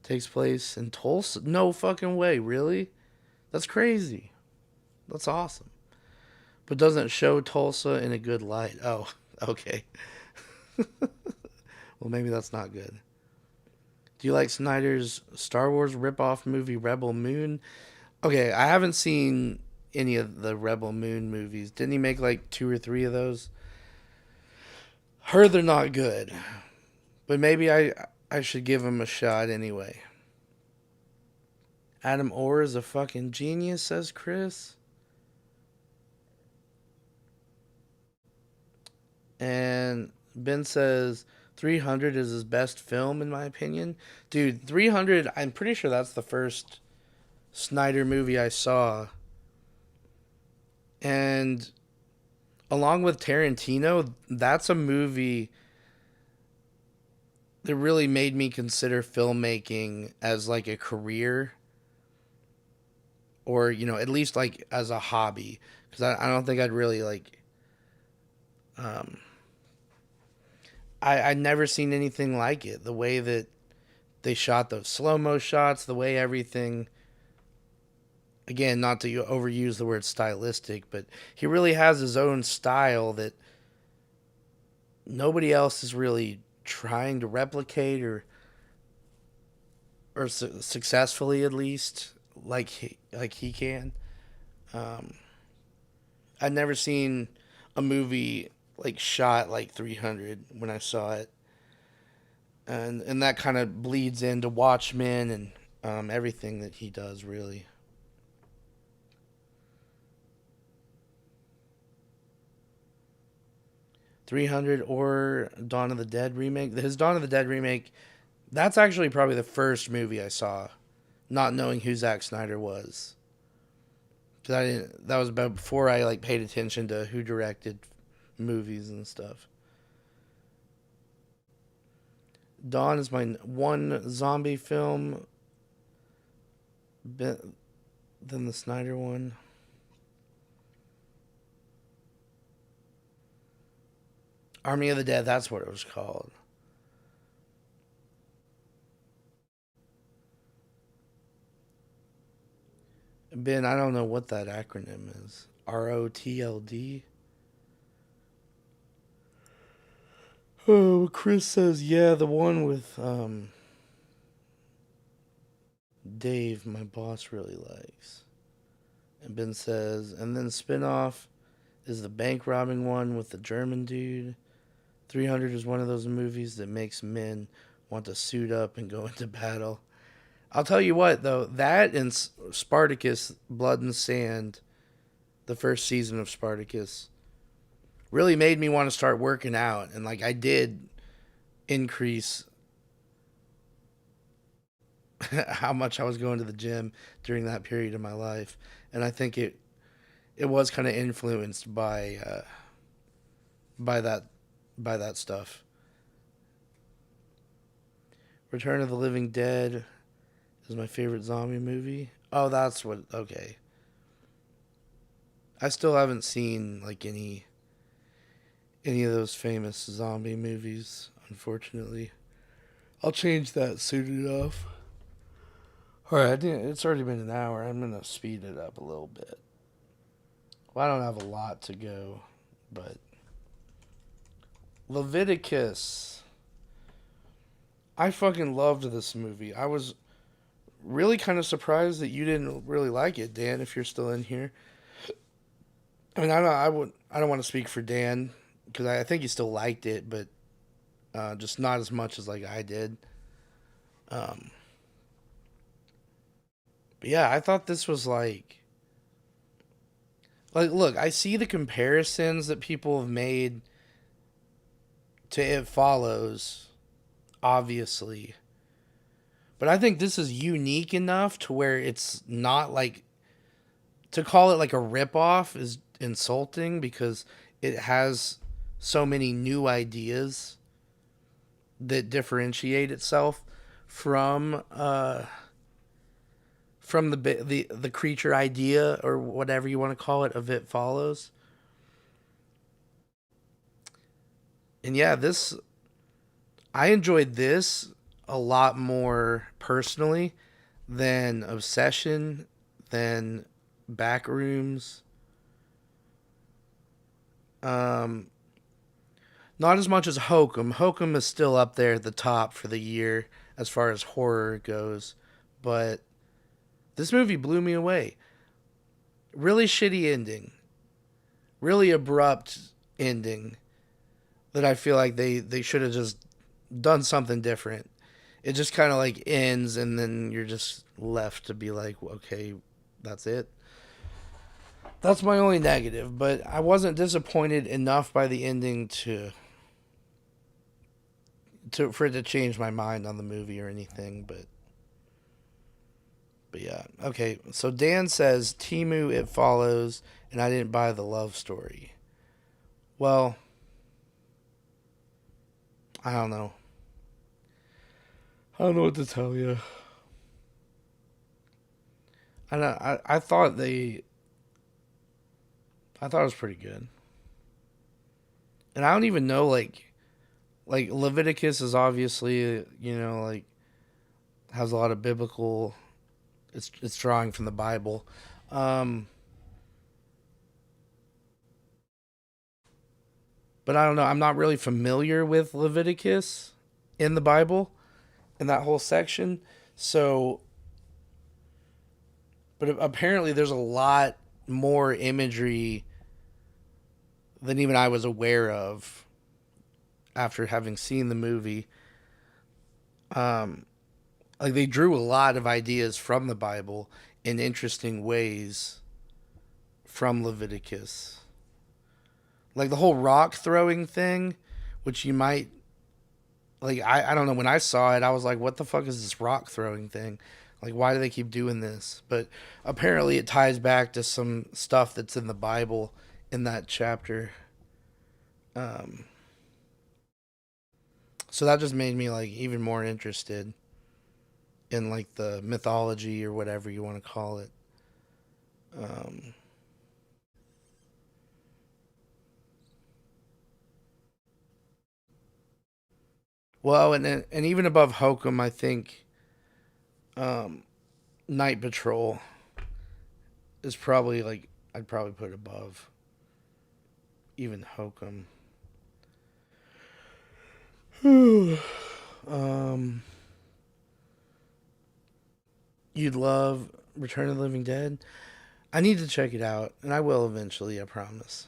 Takes place in Tulsa. No fucking way. Really? That's crazy. That's awesome. But doesn't show Tulsa in a good light. Oh, okay. Well, maybe that's not good. Do you like Snyder's Star Wars ripoff movie Rebel Moon? Okay, I haven't seen any of the Rebel Moon movies. Didn't he make like 2 or 3 of those? Heard they're not good, but maybe I should give him a shot anyway. Adam Orr is a fucking genius, says Chris. And Ben says 300 is his best film in my opinion. Dude, 300, I'm pretty sure that's the first Snyder movie I saw. And along with Tarantino, that's a movie that really made me consider filmmaking as like a career, or at least like as a hobby, because I don't think I'd really like um I'd never seen anything like it. The way that they shot those slow-mo shots, the way everything, again, not to overuse the word stylistic, but he really has his own style that nobody else is really trying to replicate, or successfully at least, like he can. Um, I'd never seen a movie like shot like 300 when I saw it, and that kind of bleeds into Watchmen and everything that he does really. 300 or Dawn of the Dead remake. His Dawn of the Dead remake, that's actually probably the first movie I saw, not knowing who Zack Snyder was. Cause I didn't. That was about before I like paid attention to who directed movies and stuff. Dawn is my one zombie film. Than the Snyder one. Army of the Dead. That's what it was called. Ben, I don't know what that acronym is. ROTLD? Oh, Chris says, yeah, the one with Dave, my boss really likes. And Ben says, and then spinoff is the bank robbing one with the German dude. 300 is one of those movies that makes men want to suit up and go into battle. I'll tell you what, though, that and Spartacus, Blood and Sand, the first season of Spartacus, really made me want to start working out. And, like, I did increase how much I was going to the gym during that period of my life. And I think it was kind of influenced by that by that stuff. Return of the Living Dead is my favorite zombie movie. Oh, that's what. Okay, I still haven't seen like any of those famous zombie movies, unfortunately. I'll change that soon enough. All right, it's already been an hour. I'm gonna speed it up a little bit. Well, I don't have a lot to go, but Leviticus. I fucking loved this movie. I was really kind of surprised that you didn't really like it, Dan. If you're still in here, I mean, I don't want to speak for Dan because I think he still liked it, but just not as much as like I did. Um, but yeah, I thought this was like look, I see the comparisons that people have made to It Follows, obviously, but I think this is unique enough to where it's not like to call it like a ripoff is insulting because it has so many new ideas that differentiate itself from from the creature idea or whatever you want to call it of It Follows. And yeah, this I enjoyed this a lot more personally than Obsession, than Backrooms. Um, Not as much as Hokum. Hokum is still up there at the top for the year as far as horror goes, but this movie blew me away. Really shitty ending, really abrupt ending that I feel like they should have just done something different. It just kind of like ends and then you're just left to be like, okay, that's it. That's my only negative, but I wasn't disappointed enough by the ending to for it to change my mind on the movie or anything, but yeah. Okay, so Dan says Timu It Follows and I didn't buy the love story. Well, I don't know. I don't know what to tell you. I thought I thought it was pretty good. And I don't even know like Leviticus is obviously, like has a lot of biblical it's drawing from the Bible. Um but I don't know. I'm not really familiar with Leviticus in the Bible in that whole section. So, but apparently there's a lot more imagery than even I was aware of after having seen the movie. Um, like they drew a lot of ideas from the Bible in interesting ways from Leviticus. Like the whole rock throwing thing, which you might like I don't know, when I saw it I was like, what the fuck is this rock throwing thing? Like why do they keep doing this? But apparently it ties back to some stuff that's in the Bible in that chapter. Um so that just made me like even more interested in like the mythology or whatever you want to call it. Um well, and even above Hokum, I think um Night Patrol is probably like I'd probably put above even Hokum. um, you'd love Return of the Living Dead. I need to check it out, and I will eventually. I promise.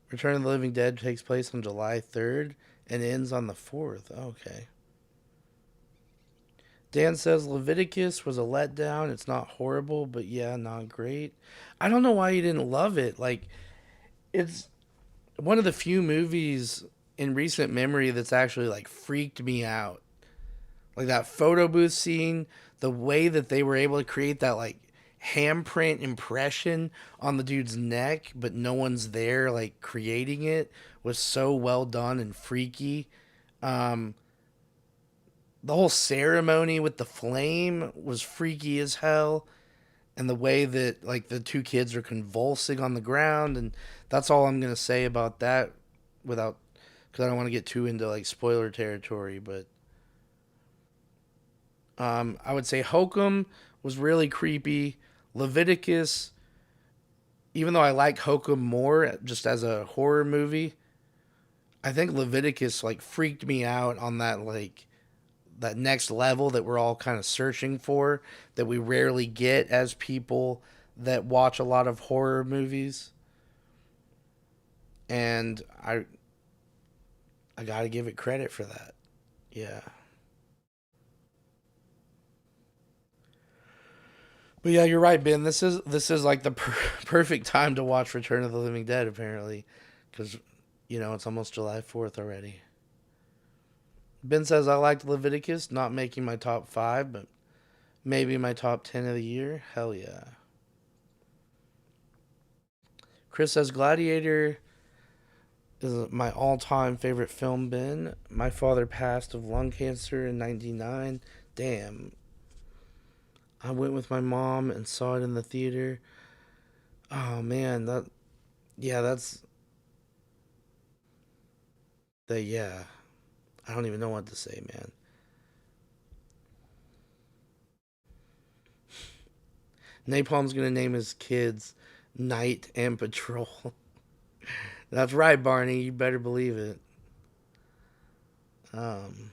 Return of the Living Dead takes place on July 3rd and ends on the 4th. Okay. Dan says Leviticus was a letdown. It's not horrible, but yeah, not great. I don't know why you didn't love it. Like, it's one of the few movies in recent memory that's actually like freaked me out. Like that photo booth scene, the way that they were able to create that like handprint impression on the dude's neck, but no one's there like creating it was so well done and freaky. Um, the whole ceremony with the flame was freaky as hell, and the way that like the two kids are convulsing on the ground, and that's all I'm gonna say about that without, because I don't want to get too into like spoiler territory. But I would say Hokum was really creepy. Leviticus, even though I like Hokum more just as a horror movie, I think Leviticus like freaked me out on that like that next level that we're all kind of searching for, that we rarely get as people that watch a lot of horror movies. And I got to give it credit for that. Yeah. But yeah, you're right, Ben. This is like the perfect time to watch Return of the Living Dead apparently, cuz it's almost July 4th already. Ben says I liked Leviticus, not making my top 5, but maybe my top 10 of the year. Hell yeah. Chris says Gladiator is my all-time favorite film, Ben. My father passed of lung cancer in 99. Damn. I went with my mom and saw it in the theater. Oh man, that's yeah. I don't even know what to say, man. Napalm's gonna name his kids Night and Patrol. That's right, Barney. You better believe it. Um,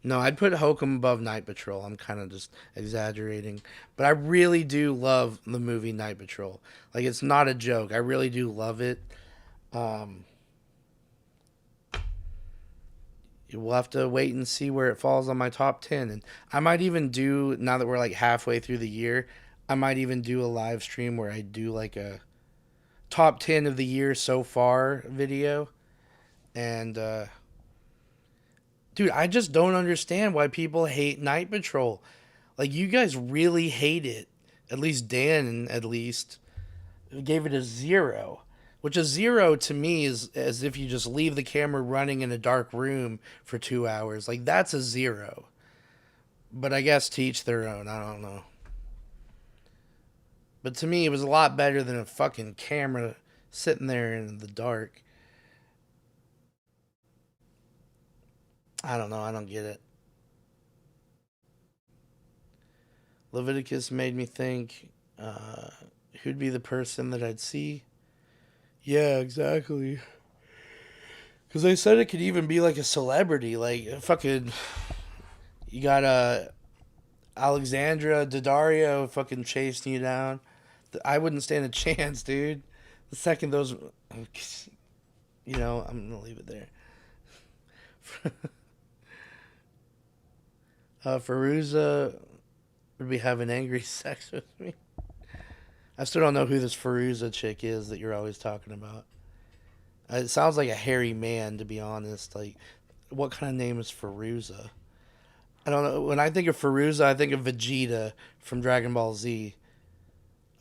no, I'd put Hokum above Night Patrol. I'm kind of just exaggerating, but I really do love the movie Night Patrol. Like it's not a joke. I really do love it. Um, we'll have to wait and see where it falls on my top 10, and I might even do, now that we're like halfway through the year, I might even do a live stream where I do like a top 10 of the year so far video. And dude, I just don't understand why people hate Night Patrol. Like you guys really hate it. At least Dan, at least gave it a 0, which a 0 to me is as if you just leave the camera running in a dark room for 2 hours. Like that's a 0. But I guess to each their own. I don't know. But to me, it was a lot better than a fucking camera sitting there in the dark. I don't know. I don't get it. Leviticus made me think who'd be the person that I'd see. Yeah, exactly. Because they said it could even be like a celebrity. Like, fucking. You got Alexandra Daddario fucking chasing you down. I wouldn't stand a chance, dude. The second those. I'm going to leave it there. Feruza would be having angry sex with me. I still don't know who this Feruza chick is that you're always talking about. It sounds like a hairy man, to be honest. Like, what kind of name is Feruza? I don't know. When I think of Feruza, I think of Vegeta from Dragon Ball Z.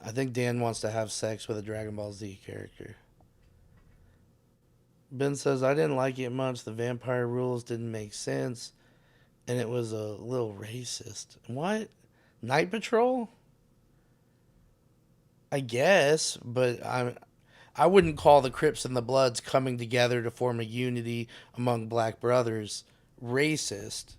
I think Dan wants to have sex with a Dragon Ball Z character. Ben says, I didn't like it much. The vampire rules didn't make sense. And it was a little racist. What? Night Patrol? I guess, but I wouldn't call the Crips and the Bloods coming together to form a unity among black brothers racist.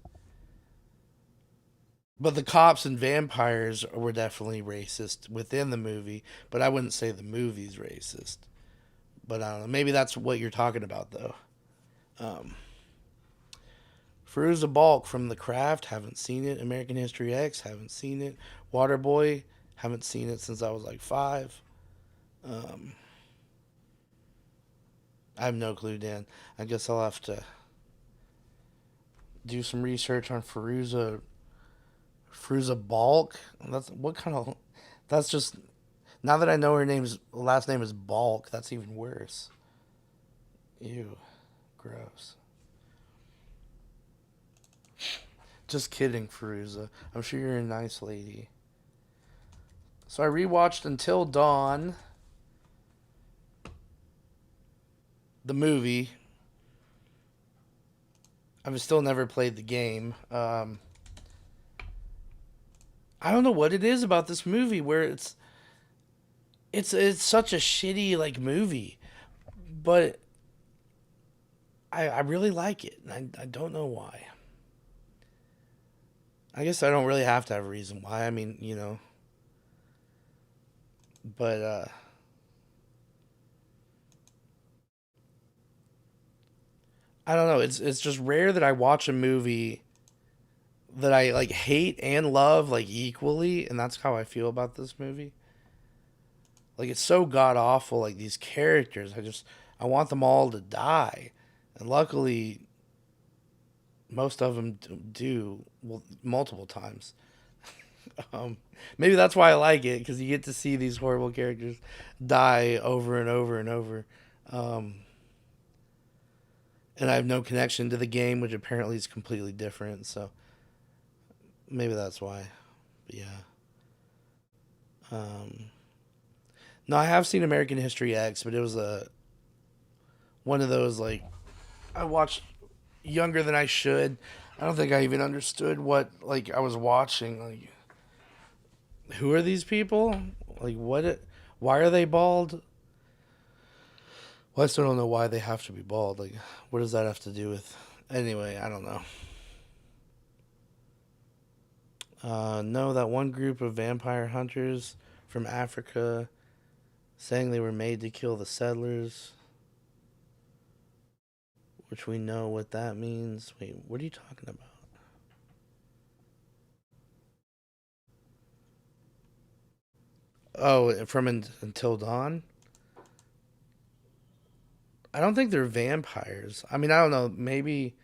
But the cops and vampires were definitely racist within the movie, but I wouldn't say the movie's racist. But I don't know. Maybe that's what you're talking about, though. Um, Fairuza Balk from The Craft, haven't seen it. American History X, haven't seen it. Waterboy, haven't seen it since I was like 5. Um, I have no clue, Dan. I guess I'll have to do some research on Fairuza Balk. That's what kind of. That's just now that I know her name's last name is Balk. That's even worse. Ew, gross. Just kidding, Fairuza. I'm sure you're a nice lady. So I rewatched Until Dawn, the movie. I've still never played the game. I don't know what it is about this movie where it's such a shitty like movie, but I really like it. And I don't know why. I guess I don't really have to have a reason why. I mean, but I don't know. It's just rare that I watch a movie that I like hate and love like equally, and that's how I feel about this movie. Like it's so god awful. Like these characters, I want them all to die, and luckily most of them do well, multiple times. Maybe that's why I like it because you get to see these horrible characters die over and over and over. Um, and I have no connection to the game, which apparently is completely different. So maybe that's why. But yeah. Um, no, I have seen American History X, but it was a one of those like I watched younger than I should. I don't think I even understood what like I was watching. Like, who are these people? Like, what? Why are they bald? Well, I still don't know why they have to be bald. Like, what does that have to do with? Anyway, I don't know. No, that one group of vampire hunters from Africa saying they were made to kill the settlers, which we know what that means. Wait, what are you talking about? Oh, from Until Dawn? I don't think they're vampires. I mean, I don't know. Maybe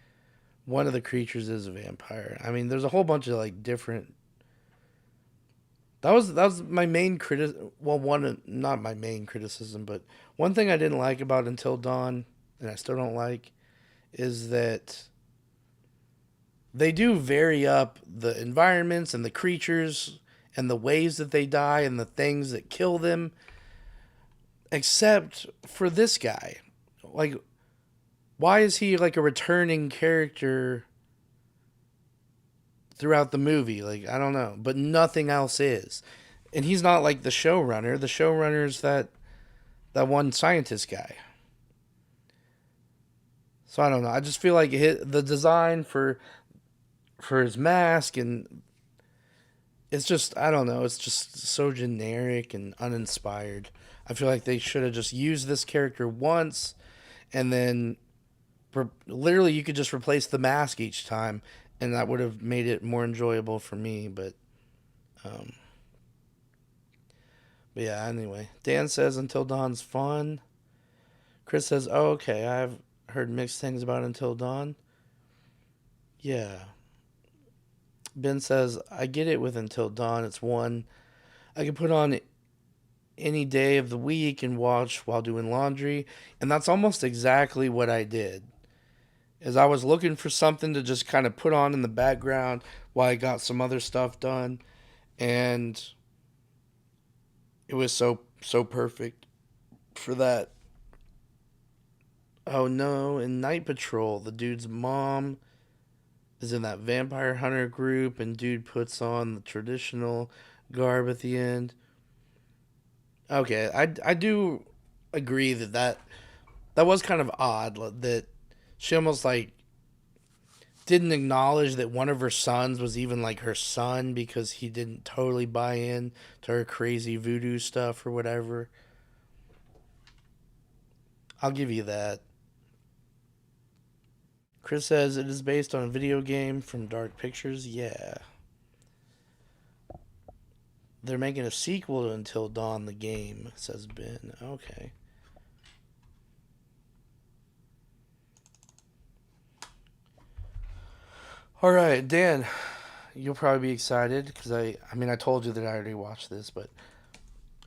one of the creatures is a vampire. I mean, there's a whole bunch of like different. That was my main Well, one not my main criticism, but one thing I didn't like about Until Dawn, and I still don't like, is that they do vary up the environments and the creatures and the ways that they die and the things that kill them, except for this guy. Like, why is he like a returning character throughout the movie? Like, I don't know, but nothing else is. And he's not like the showrunner. The showrunner's that one scientist guy. So I don't know. I just feel like the design for his mask and it's just I don't know. It's just so generic and uninspired. I feel like they should have just used this character once and then literally you could just replace the mask each time and that would have made it more enjoyable for me, um but yeah, anyway. Dan says Until Dawn's fun. Chris says, "Oh, okay. I've heard mixed things about Until Dawn." Yeah. Ben says, "I get it with Until Dawn. It's one I can put on any day of the week and watch while doing laundry." And that's almost exactly what I did. Is I was looking for something to just kind of put on in the background while I got some other stuff done, and it was so perfect for that. Oh no, in Night Patrol, the dude's mom is in that vampire hunter group, and dude puts on the traditional garb at the end. Okay, I do agree that was kind of odd that she almost like didn't acknowledge that one of her sons was even like her son because he didn't totally buy in to her crazy voodoo stuff or whatever. I'll give you that. Chris says it is based on a video game from Dark Pictures. Yeah. They're making a sequel to Until Dawn, the game, says Ben. Okay. All right, Dan, you'll probably be excited because I told you that I already watched this, but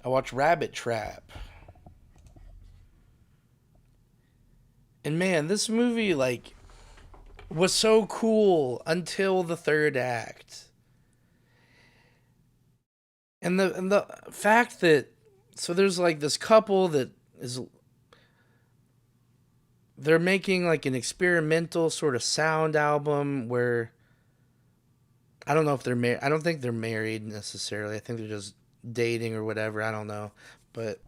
I watched Rabbit Trap. And man, this movie, like, was so cool until the third act. And the fact that so there's like this couple that is they're making like an experimental sort of sound album where I don't know if they're married. I don't think they're married necessarily. I think they're just dating or whatever. I don't know, but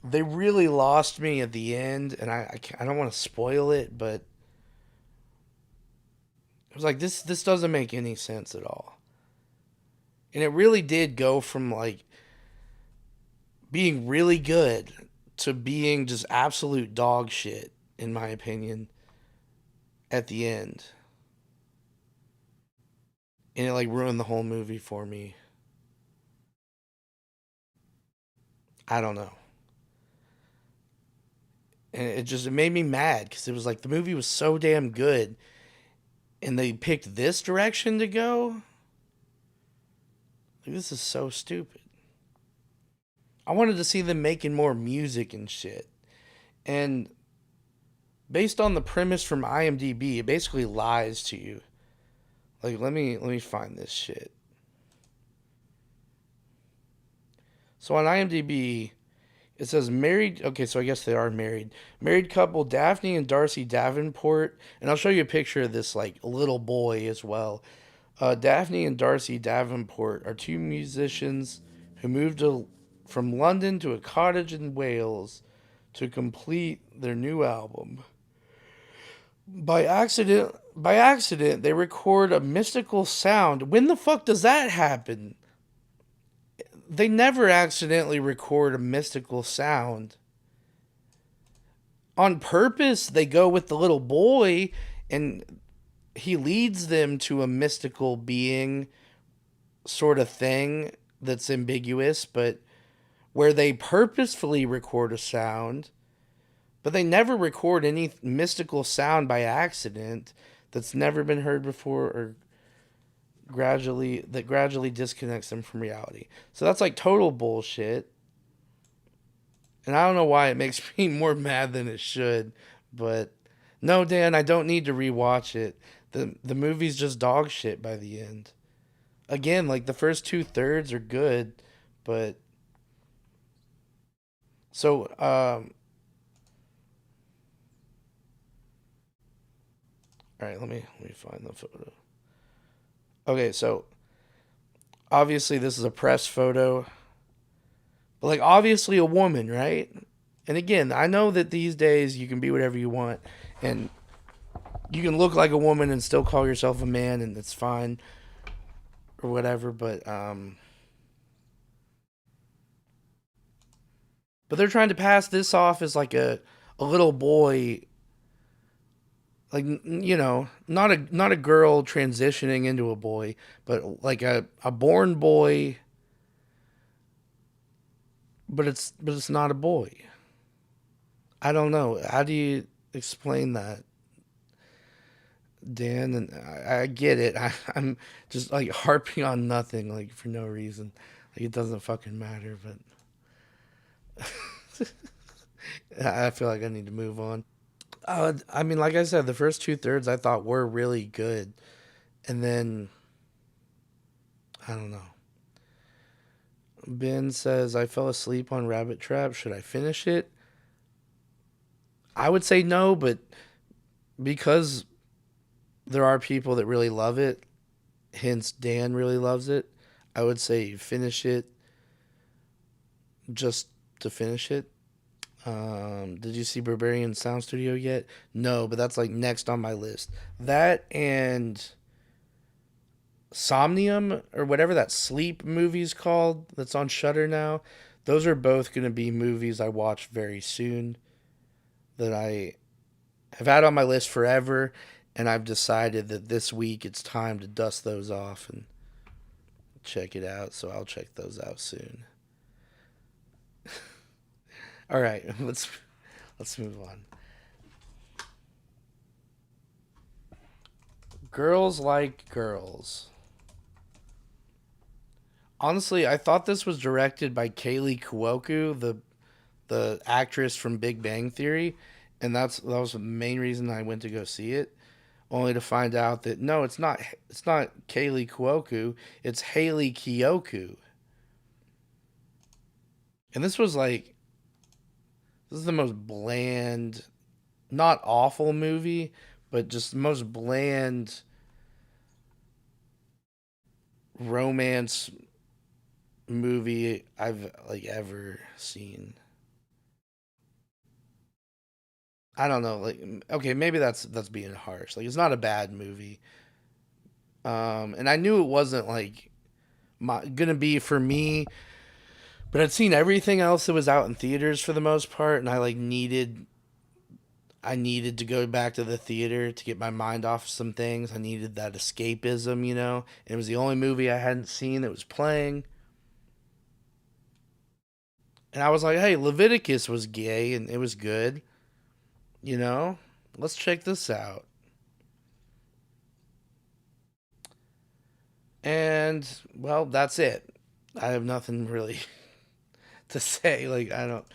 they really lost me at the end, and I don't want to spoil it, but it was like this doesn't make any sense at all, and it really did go from like being really good to being just absolute dog shit in my opinion at the end, and it like ruined the whole movie for me. I don't know. And it made me mad because it was like the movie was so damn good and they picked this direction to go. Like, this is so stupid. I wanted to see them making more music and shit. And based on the premise from IMDb, it basically lies to you. Like, let me find this shit. So on IMDb, it says married. Okay, so I guess they are married. Married couple Daphne and Darcy Davenport, and I'll show you a picture of this like little boy as well. Daphne and Darcy Davenport are two musicians who from London to a cottage in Wales to complete their new album. By accident, they record a mystical sound. When the fuck does that happen? They never accidentally record a mystical sound. On purpose, they go with the little boy and he leads them to a mystical being sort of thing that's ambiguous, but where they purposefully record a sound, but they never record any mystical sound by accident that's never been heard before or gradually disconnects them from reality. So that's like total bullshit. And I don't know why it makes me more mad than it should, but no, Dan, I don't need to rewatch it. The movie's just dog shit by the end. Again, like the first 2/3 are good, but so all right, let me find the photo. Okay, so obviously this is a press photo, but like obviously a woman, right? And again, I know that these days you can be whatever you want, and you can look like a woman and still call yourself a man, and it's fine or whatever. But they're trying to pass this off as like a little boy, like not a girl transitioning into a boy, but like a born boy, but it's not a boy. I don't know. How do you explain that, Dan? And I get it. I'm just like harping on nothing, like for no reason. Like it doesn't fucking matter, but I feel like I need to move on. Like I said, the first 2/3 I thought were really good, and then I don't know. Ben says I fell asleep on Rabbit Trap. Should I finish it? I would say no, but because there are people that really love it, hence Dan really loves it, I would say finish it just to finish it. Did you see Barbarian Sound Studio yet? No, but that's like next on my list. That and Somnium or whatever that sleep movie's called that's on Shutter now. Those are both going to be movies I watch very soon that I have had on my list forever, and I've decided that this week it's time to dust those off and check it out. So I'll check those out soon. All right, let's move on. Girls Like Girls. Honestly, I thought this was directed by Kaylee Cuoco, the actress from Big Bang Theory, and that was the main reason I went to go see it. Only to find out that no, it's not Kaylee Cuoco, it's Haley Kiyoko. And this is the most bland, not awful movie, but just the most bland romance movie I've like ever seen. I don't know, like okay, maybe that's being harsh. Like it's not a bad movie. And I knew it wasn't like gonna be for me, but I'd seen everything else that was out in theaters for the most part, and I needed to go back to the theater to get my mind off some things. I needed that escapism, you know. And it was the only movie I hadn't seen that was playing. And I was like, hey, Leviticus was gay and it was good, you know? Let's check this out. And, well, that's it. I have nothing really to say. Like, I don't.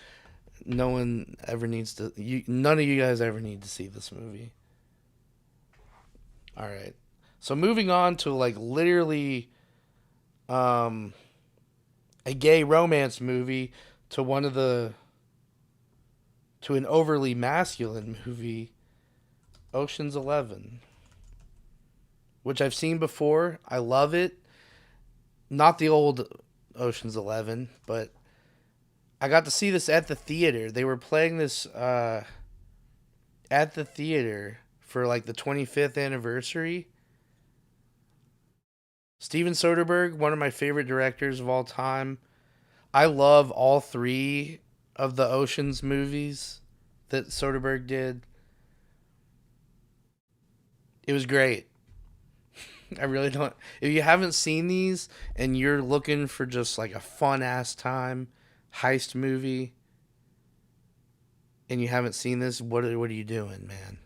No one ever needs to. None of you guys ever need to see this movie. All right. So moving on to like literally um, a gay romance movie to one of the to an overly masculine movie, Ocean's 11, which I've seen before. I love it. Not the old Ocean's 11, but I got to see this at the theater. They were playing this at the theater for like the 25th anniversary. Steven Soderbergh, one of my favorite directors of all time. I love all three of the Ocean's movies that Soderbergh did. It was great. I really don't. If you haven't seen these and you're looking for just like a fun ass time heist movie and you haven't seen this, what are you doing, man?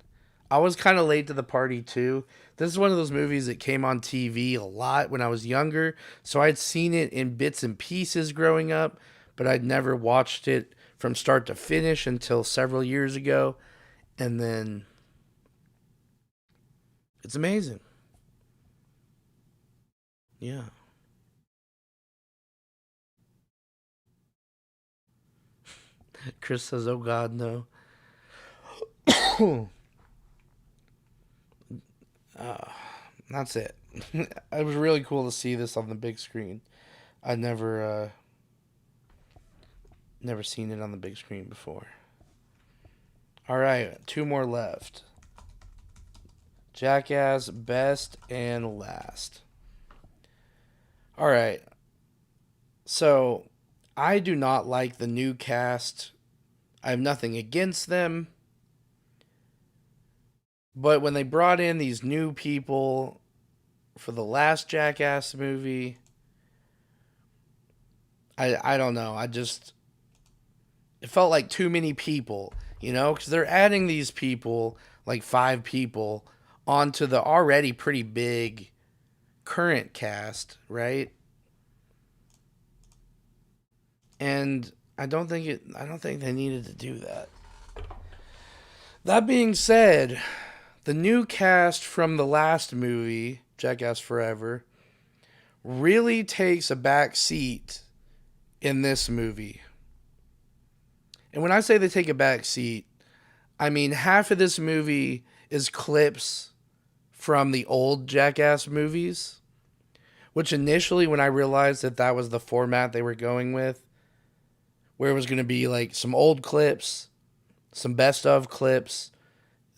I was kind of late to the party too. This is one of those movies that came on TV a lot when I was younger, so I'd seen it in bits and pieces growing up, but I'd never watched it from start to finish until several years ago, and then it's amazing. Yeah. Chris says, "Oh God, no." uh, that's it. It was really cool to see this on the big screen. I never seen it on the big screen before. All right, two more left. Jackass best and last. All right. So, I do not like the new cast. I have nothing against them. But when they brought in these new people for the last Jackass movie, I don't know. It felt like too many people, you know, because they're adding these people, like five people, onto the already pretty big current cast, right? And I don't think they needed to do that. That being said, the new cast from the last movie, Jackass Forever, really takes a back seat in this movie. And when I say they take a back seat, I mean half of this movie is clips from the old Jackass movies, which initially when I realized that that was the format they were going with where it was going to be like some old clips, some best of clips,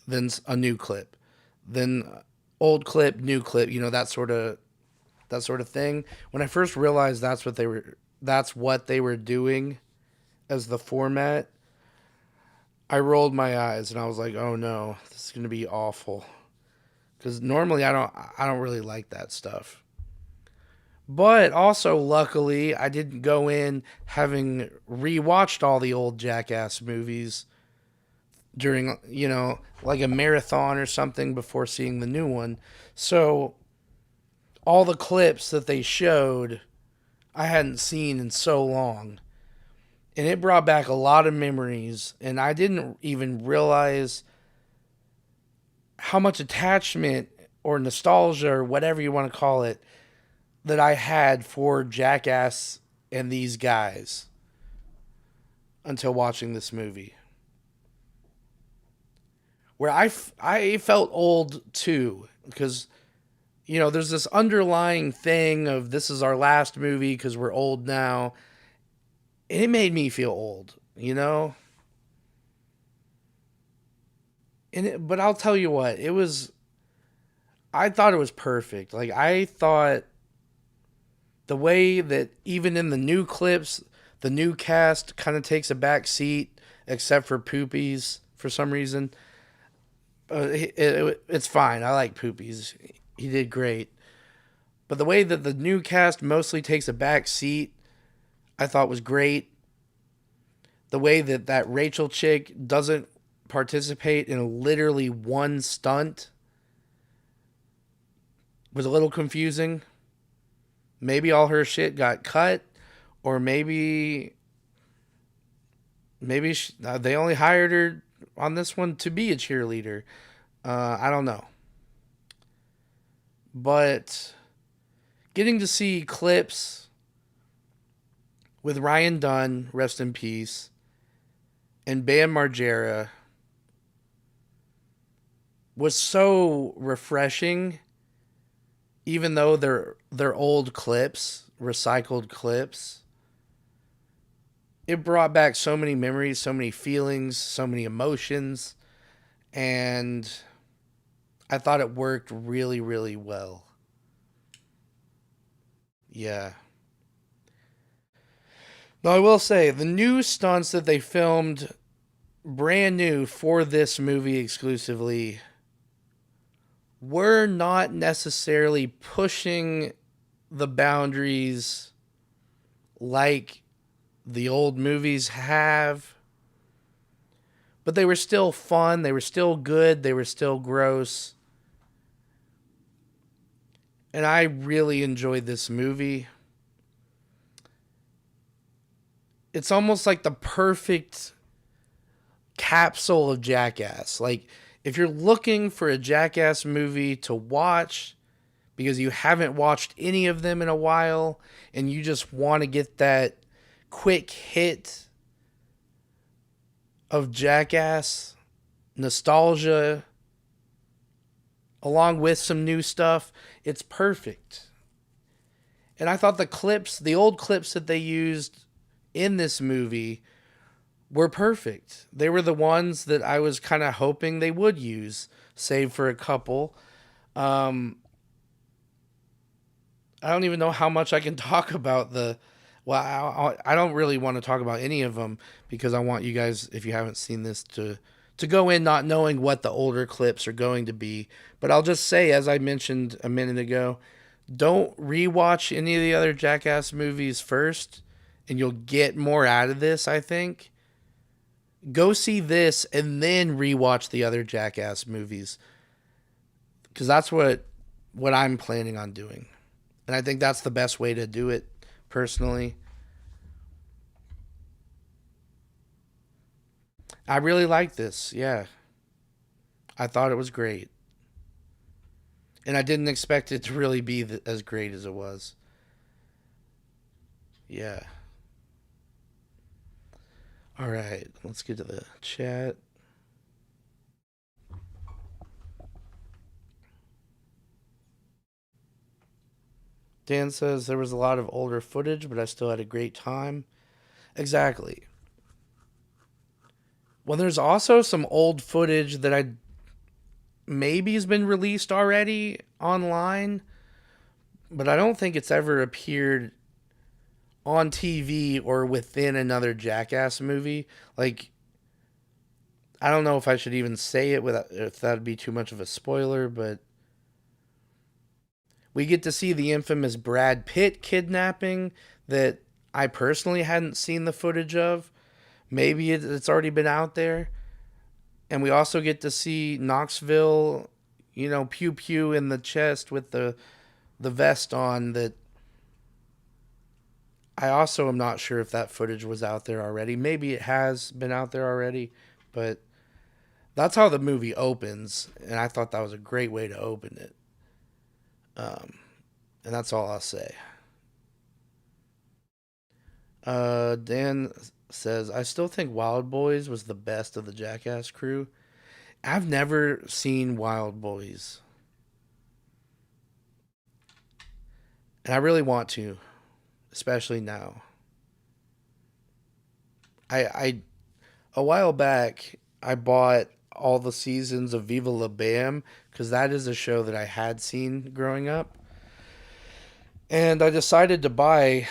then a new clip, then old clip, new clip, that sort of thing. When I first realized that's what they were doing as the format, I rolled my eyes and I was like, "Oh no, this is going to be awful." Cuz normally I don't really like that stuff. But also luckily, I didn't go in having rewatched all the old Jackass movies during, like a marathon or something before seeing the new one. So all the clips that they showed, I hadn't seen in so long. And it brought back a lot of memories. And I didn't even realize how much attachment or nostalgia or whatever you want to call it that I had for Jackass and these guys until watching this movie. Where I felt old too, because, there's this underlying thing of this is our last movie because we're old now. It made me feel old, but I'll tell you what, I thought it was perfect. Like, I thought the way that even in the new clips, the new cast kind of takes a back seat, except for Poopies for some reason. It's fine. I like Poopies. He did great. But the way that the new cast mostly takes a back seat, I thought was great. The way that Rachel chick doesn't participate in literally one stunt was a little confusing. Maybe all her shit got cut, or maybe they only hired her on this one to be a cheerleader. I don't know. But getting to see clips with Ryan Dunn, rest in peace, and Bam Margera was so refreshing, even though they're old clips, recycled clips. It brought back so many memories, so many feelings, so many emotions, and I thought it worked really, really well. Yeah. Now, I will say, the new stunts that they filmed brand new for this movie exclusively were not necessarily pushing the boundaries like the old movies have. But they were still fun. They were still good. They were still gross. And I really enjoyed this movie. It's almost like the perfect capsule of Jackass. Like, if you're looking for a Jackass movie to watch because you haven't watched any of them in a while and you just want to get that quick hit of Jackass nostalgia along with some new stuff, it's perfect. And I thought the old clips that they used in this movie were perfect. They were the ones that I was kind of hoping they would use, save for a couple. I don't even know how much I can talk about I don't really want to talk about any of them because I want you guys, if you haven't seen this, to go in not knowing what the older clips are going to be. But I'll just say, as I mentioned a minute ago, don't rewatch any of the other Jackass movies first, and you'll get more out of this, I think. Go see this and then rewatch the other Jackass movies, because that's what I'm planning on doing. And I think that's the best way to do it, personally. I really like this, yeah. I thought it was great. And I didn't expect it to really be as great as it was. Yeah. All right, let's get to the chat. Dan says there was a lot of older footage, but I still had a great time. Exactly. Well, there's also some old footage that I maybe has been released already online, but I don't think it's ever appeared on TV or within another Jackass movie. Like, I don't know if I should even say it without if that'd be too much of a spoiler, but we get to see the infamous Brad Pitt kidnapping that I personally hadn't seen the footage of. Maybe it's already been out there. And we also get to see Knoxville, pew pew in the chest with the vest on. That I also am not sure if that footage was out there already. Maybe it has been out there already, but that's how the movie opens, and I thought that was a great way to open it. And that's all I'll say. Dan says, I still think Wild Boys was the best of the Jackass crew. I've never seen Wild Boys, and I really want to, especially now. I a while back I bought all the seasons of Viva La Bam because that is a show that I had seen growing up, and I decided to buy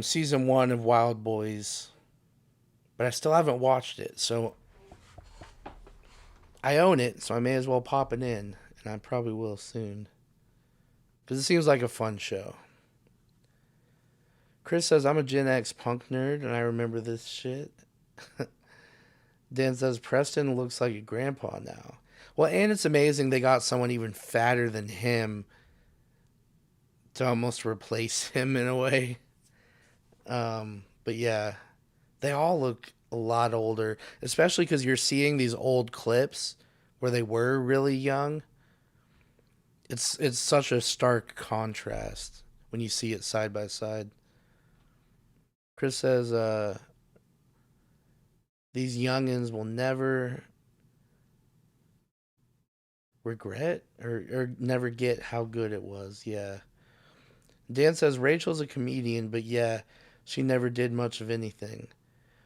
season one of Wild Boys, but I still haven't watched it. So I own it, so I may as well pop it in, and I probably will soon because it seems like a fun show. Chris says, I'm a Gen X punk nerd, and I remember this shit. Dan says, Preston looks like a grandpa now. Well, and it's amazing they got someone even fatter than him to almost replace him in a way. But yeah, they all look a lot older, especially because you're seeing these old clips where they were really young. It's such a stark contrast when you see it side by side. Chris says, these youngins will never regret or never get how good it was. Yeah. Dan says, Rachel's a comedian, but yeah, she never did much of anything.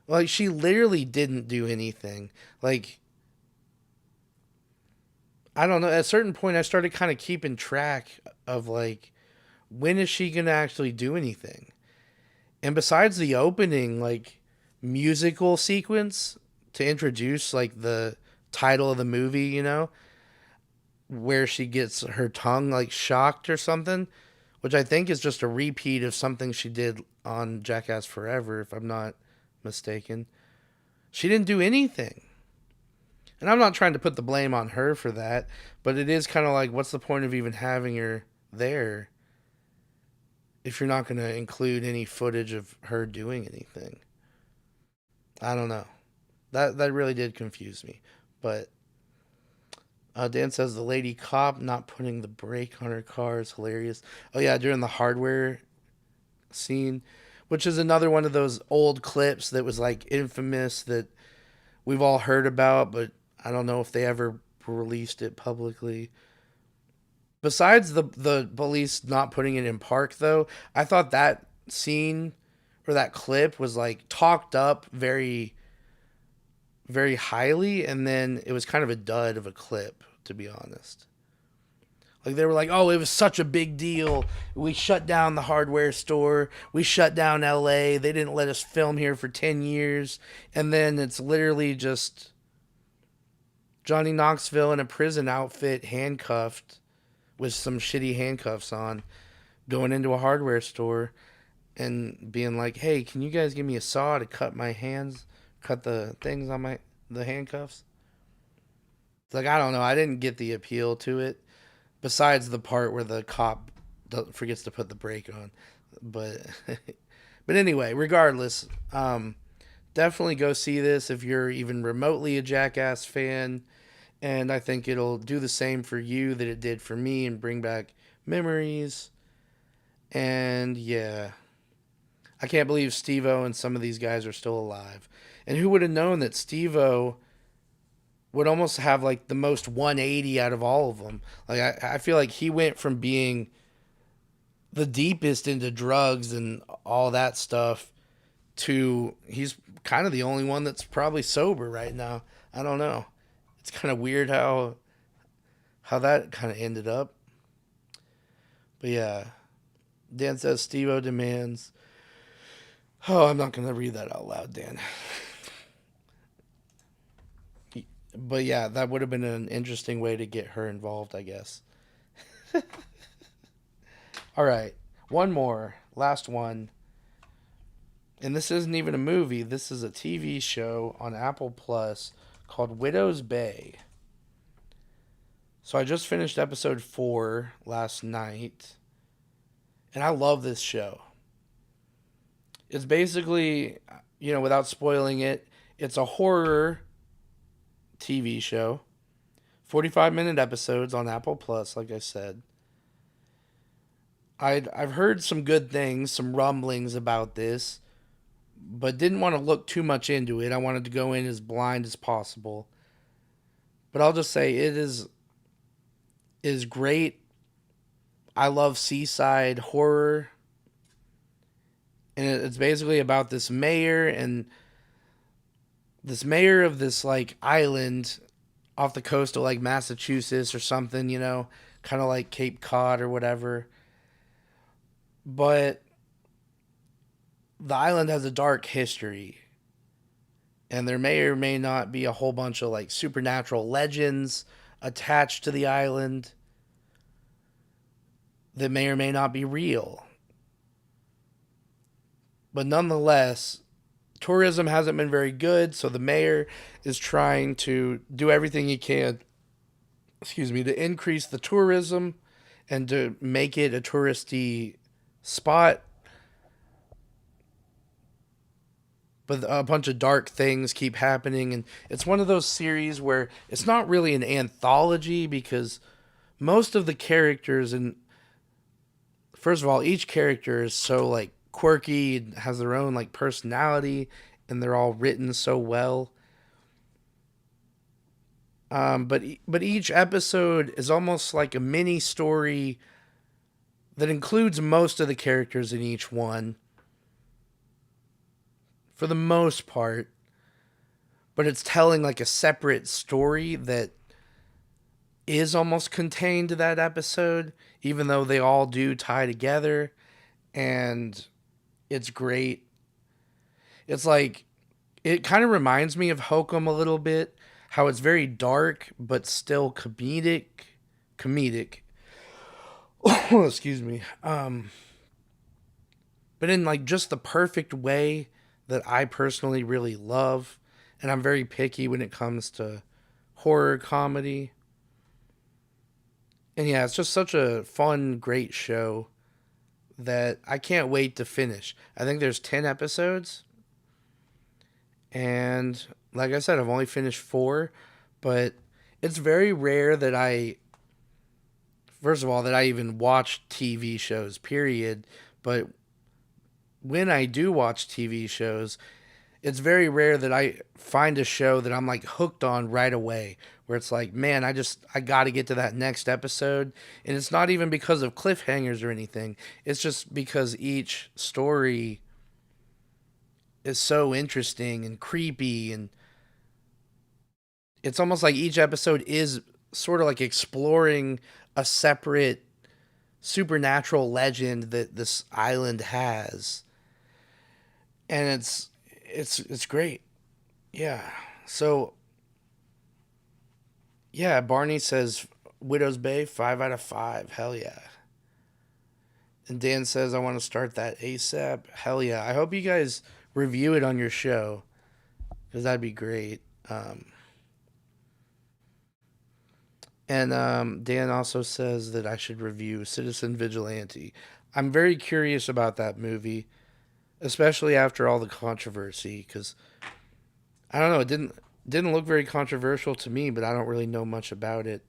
Like, she literally didn't do anything. Like, I don't know. At a certain point, I started kind of keeping track of, like, when is she going to actually do anything? And besides the opening, like, musical sequence to introduce, like, the title of the movie, where she gets her tongue, like, shocked or something, which I think is just a repeat of something she did on Jackass Forever, if I'm not mistaken. She didn't do anything. And I'm not trying to put the blame on her for that, but it is kind of like, what's the point of even having her there if you're not going to include any footage of her doing anything? I don't know. That really did confuse me. But Dan says the lady cop not putting the brake on her car is hilarious. Oh yeah, during the hardware scene, which is another one of those old clips that was like infamous that we've all heard about, but I don't know if they ever released it publicly. Besides the police not putting it in park though, I thought that scene or that clip was like talked up very very highly, and then it was kind of a dud of a clip, to be honest. Like, they were like, oh, it was such a big deal. We shut down the hardware store. We shut down LA. They didn't let us film here for 10 years. And then it's literally just Johnny Knoxville in a prison outfit, handcuffed with some shitty handcuffs on, going into a hardware store and being like, hey, can you guys give me a saw to cut my hands, cut the things on the handcuffs? It's like, I don't know. I didn't get the appeal to it. Besides the part where the cop forgets to put the brake on. But but anyway, regardless, definitely go see this if you're even remotely a Jackass fan. And I think it'll do the same for you that it did for me and bring back memories. And yeah, I can't believe Steve-O and some of these guys are still alive. And who would have known that Steve-O would almost have like the most 180 out of all of them. Like, I feel like he went from being the deepest into drugs and all that stuff to he's kind of the only one that's probably sober right now. I don't know. It's kind of weird how that kind of ended up. But yeah, Dan says Steve-O demands. Oh, I'm not going to read that out loud, Dan. But yeah, that would have been an interesting way to get her involved, I guess. All right, one more. Last one. And this isn't even a movie. This is a TV show on Apple Plus called Widow's Bay. So I just finished episode 4 last night. And I love this show. It's basically, without spoiling it, it's a horror TV show. 45-minute episodes on Apple Plus, like I said. I've heard some good things, some rumblings about this, but didn't want to look too much into it. I wanted to go in as blind as possible. But I'll just say it is great. I love seaside horror. And it's basically about this mayor of this like island off the coast of like Massachusetts or something, kind of like Cape Cod or whatever. But the island has a dark history. And there may or may not be a whole bunch of like supernatural legends attached to the island that may or may not be real. But nonetheless, tourism hasn't been very good, so the mayor is trying to do everything he can, to increase the tourism and to make it a touristy spot. But a bunch of dark things keep happening, and it's one of those series where it's not really an anthology because most of the characters, and first of all, each character is so like quirky and has their own like personality, and they're all written so well. But each episode is almost like a mini story that includes most of the characters in each one, for the most part. But it's telling like a separate story that is almost contained to that episode, even though they all do tie together, and it's great. It's like, it kind of reminds me of Hokum a little bit, how it's very dark but still comedic. Excuse me. But in like just the perfect way that I personally really love, and I'm very picky when it comes to horror comedy. And yeah, it's just such a fun, great show that I can't wait to finish. I think there's 10 episodes. And like I said, I've only finished 4, but it's very rare that first of all, that I even watch TV shows, period. But when I do watch TV shows, it's very rare that I find a show that I'm like hooked on right away, where it's like, man, I got to get to that next episode. And it's not even because of cliffhangers or anything. It's just because each story is so interesting and creepy, and it's almost like each episode is sort of like exploring a separate supernatural legend that this island has. And it's great. Yeah. So yeah, Barney says Widow's Bay 5 out of 5. Hell yeah. And Dan says I want to start that ASAP. Hell yeah. I hope you guys review it on your show, because that'd be great. And Dan also says that I should review Citizen Vigilante. I'm very curious about that movie, especially after all the controversy, because I don't know, it didn't look very controversial to me, but I don't really know much about it,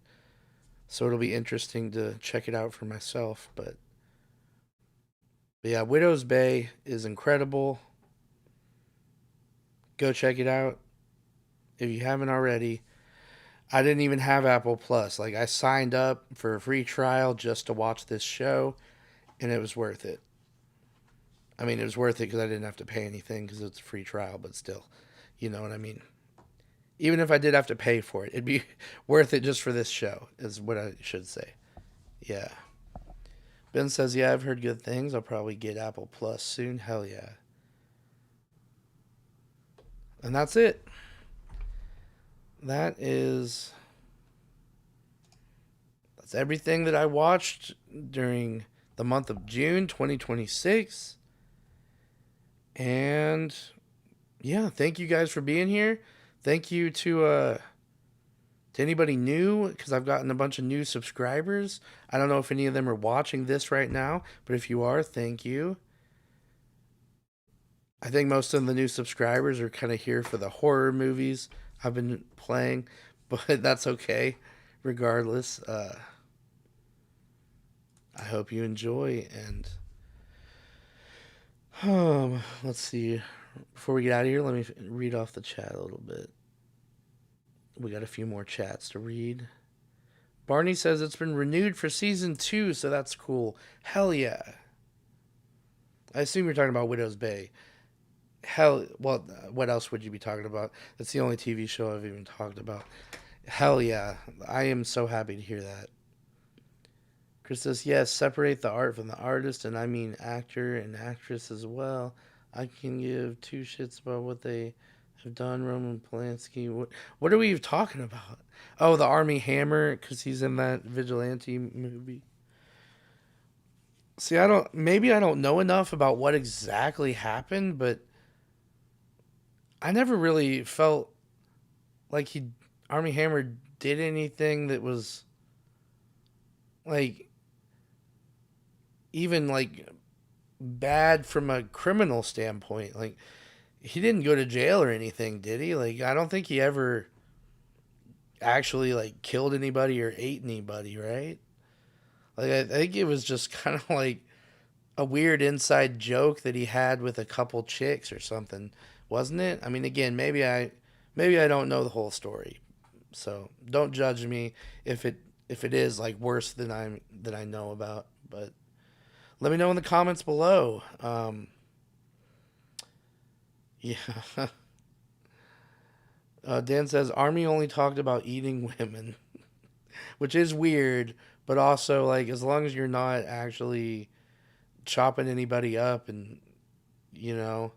so it'll be interesting to check it out for myself. But yeah, Widow's Bay is incredible. Go check it out if you haven't already. I didn't even have Apple Plus. Like, I signed up for a free trial just to watch this show, and it was worth it. I mean, it was worth it because I didn't have to pay anything because it's a free trial, but still, you know what I mean? Even if I did have to pay for it, it'd be worth it just for this show, is what I should say. Yeah. Ben says, yeah, I've heard good things. I'll probably get Apple Plus soon. Hell yeah. And that's it. That's everything that I watched during the month of June 2026. And yeah, thank you guys for being here. Thank you to anybody new, because I've gotten a bunch of new subscribers. I don't know if any of them are watching this right now, but if you are, thank you. I think most of the new subscribers are kind of here for the horror movies I've been playing, but that's okay. Regardless, I hope you enjoy. And let's see. Before we get out of here, let me read off the chat a little bit. We got a few more chats to read. Barney says it's been renewed for season 2, so that's cool. Hell yeah. I assume you're talking about Widow's Bay. Hell, well, what else would you be talking about? That's the only TV show I've even talked about. Hell yeah. I am so happy to hear that. Chris says, yes, separate the art from the artist, and I mean actor and actress as well. I can give two shits about what they have done. Roman Polanski. What are we talking about? Oh, the Army Hammer, because he's in that Vigilante movie. See, maybe I don't know enough about what exactly happened, but I never really felt like Army Hammer did anything that was like even like bad from a criminal standpoint. Like, he didn't go to jail or anything, did he? Like, I don't think he ever actually like killed anybody or ate anybody, right? Like, I think it was just kind of like a weird inside joke that he had with a couple chicks or something, wasn't it? I mean, again, maybe I don't know the whole story, so don't judge me if it is like worse than I know about. But let me know in the comments below. Yeah. Dan says Army only talked about eating women, which is weird, but also like as long as you're not actually chopping anybody up, and you know,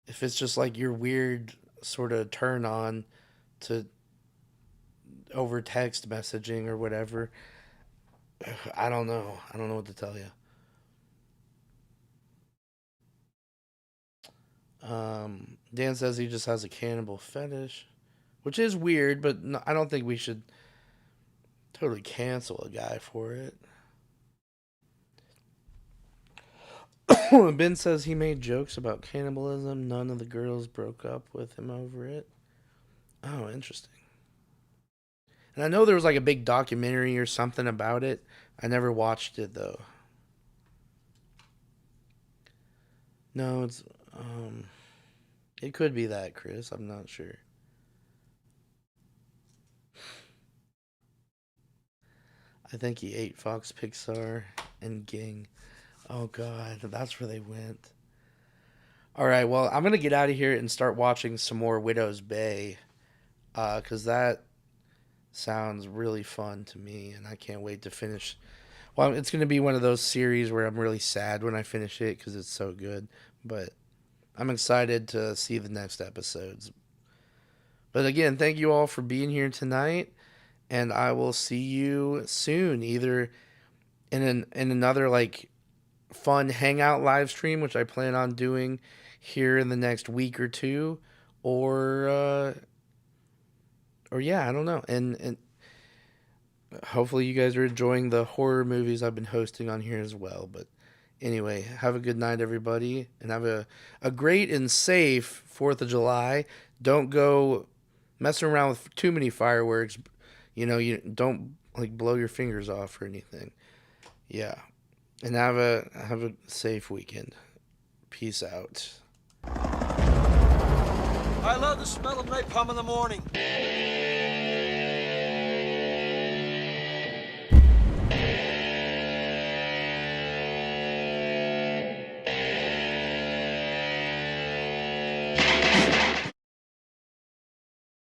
if it's just like your weird sort of turn on to over text messaging or whatever, I don't know. I don't know what to tell you. Dan says he just has a cannibal fetish, which is weird, but no, I don't think we should totally cancel a guy for it. Ben says he made jokes about cannibalism. None of the girls broke up with him over it. Oh, interesting. And I know there was like a big documentary or something about it. I never watched it though. No, it could be that, Chris. I'm not sure. I think he ate Fox, Pixar, and Ging. Oh God, that's where they went. All right, well, I'm gonna get out of here and start watching some more Widow's Bay, because that sounds really fun to me, and I can't wait to finish. Well, it's gonna be one of those series where I'm really sad when I finish it because it's so good, but I'm excited to see the next episodes. But again, thank you all for being here tonight, and I will see you soon, either in another like fun hangout live stream, which I plan on doing here in the next week or two, or yeah, I don't know, and hopefully you guys are enjoying the horror movies I've been hosting on here as well. But anyway, have a good night, everybody, and have a great and safe 4th of July. Don't go messing around with too many fireworks. You know, you don't like blow your fingers off or anything. Yeah. And have a safe weekend. Peace out. I love the smell of napalm in the morning.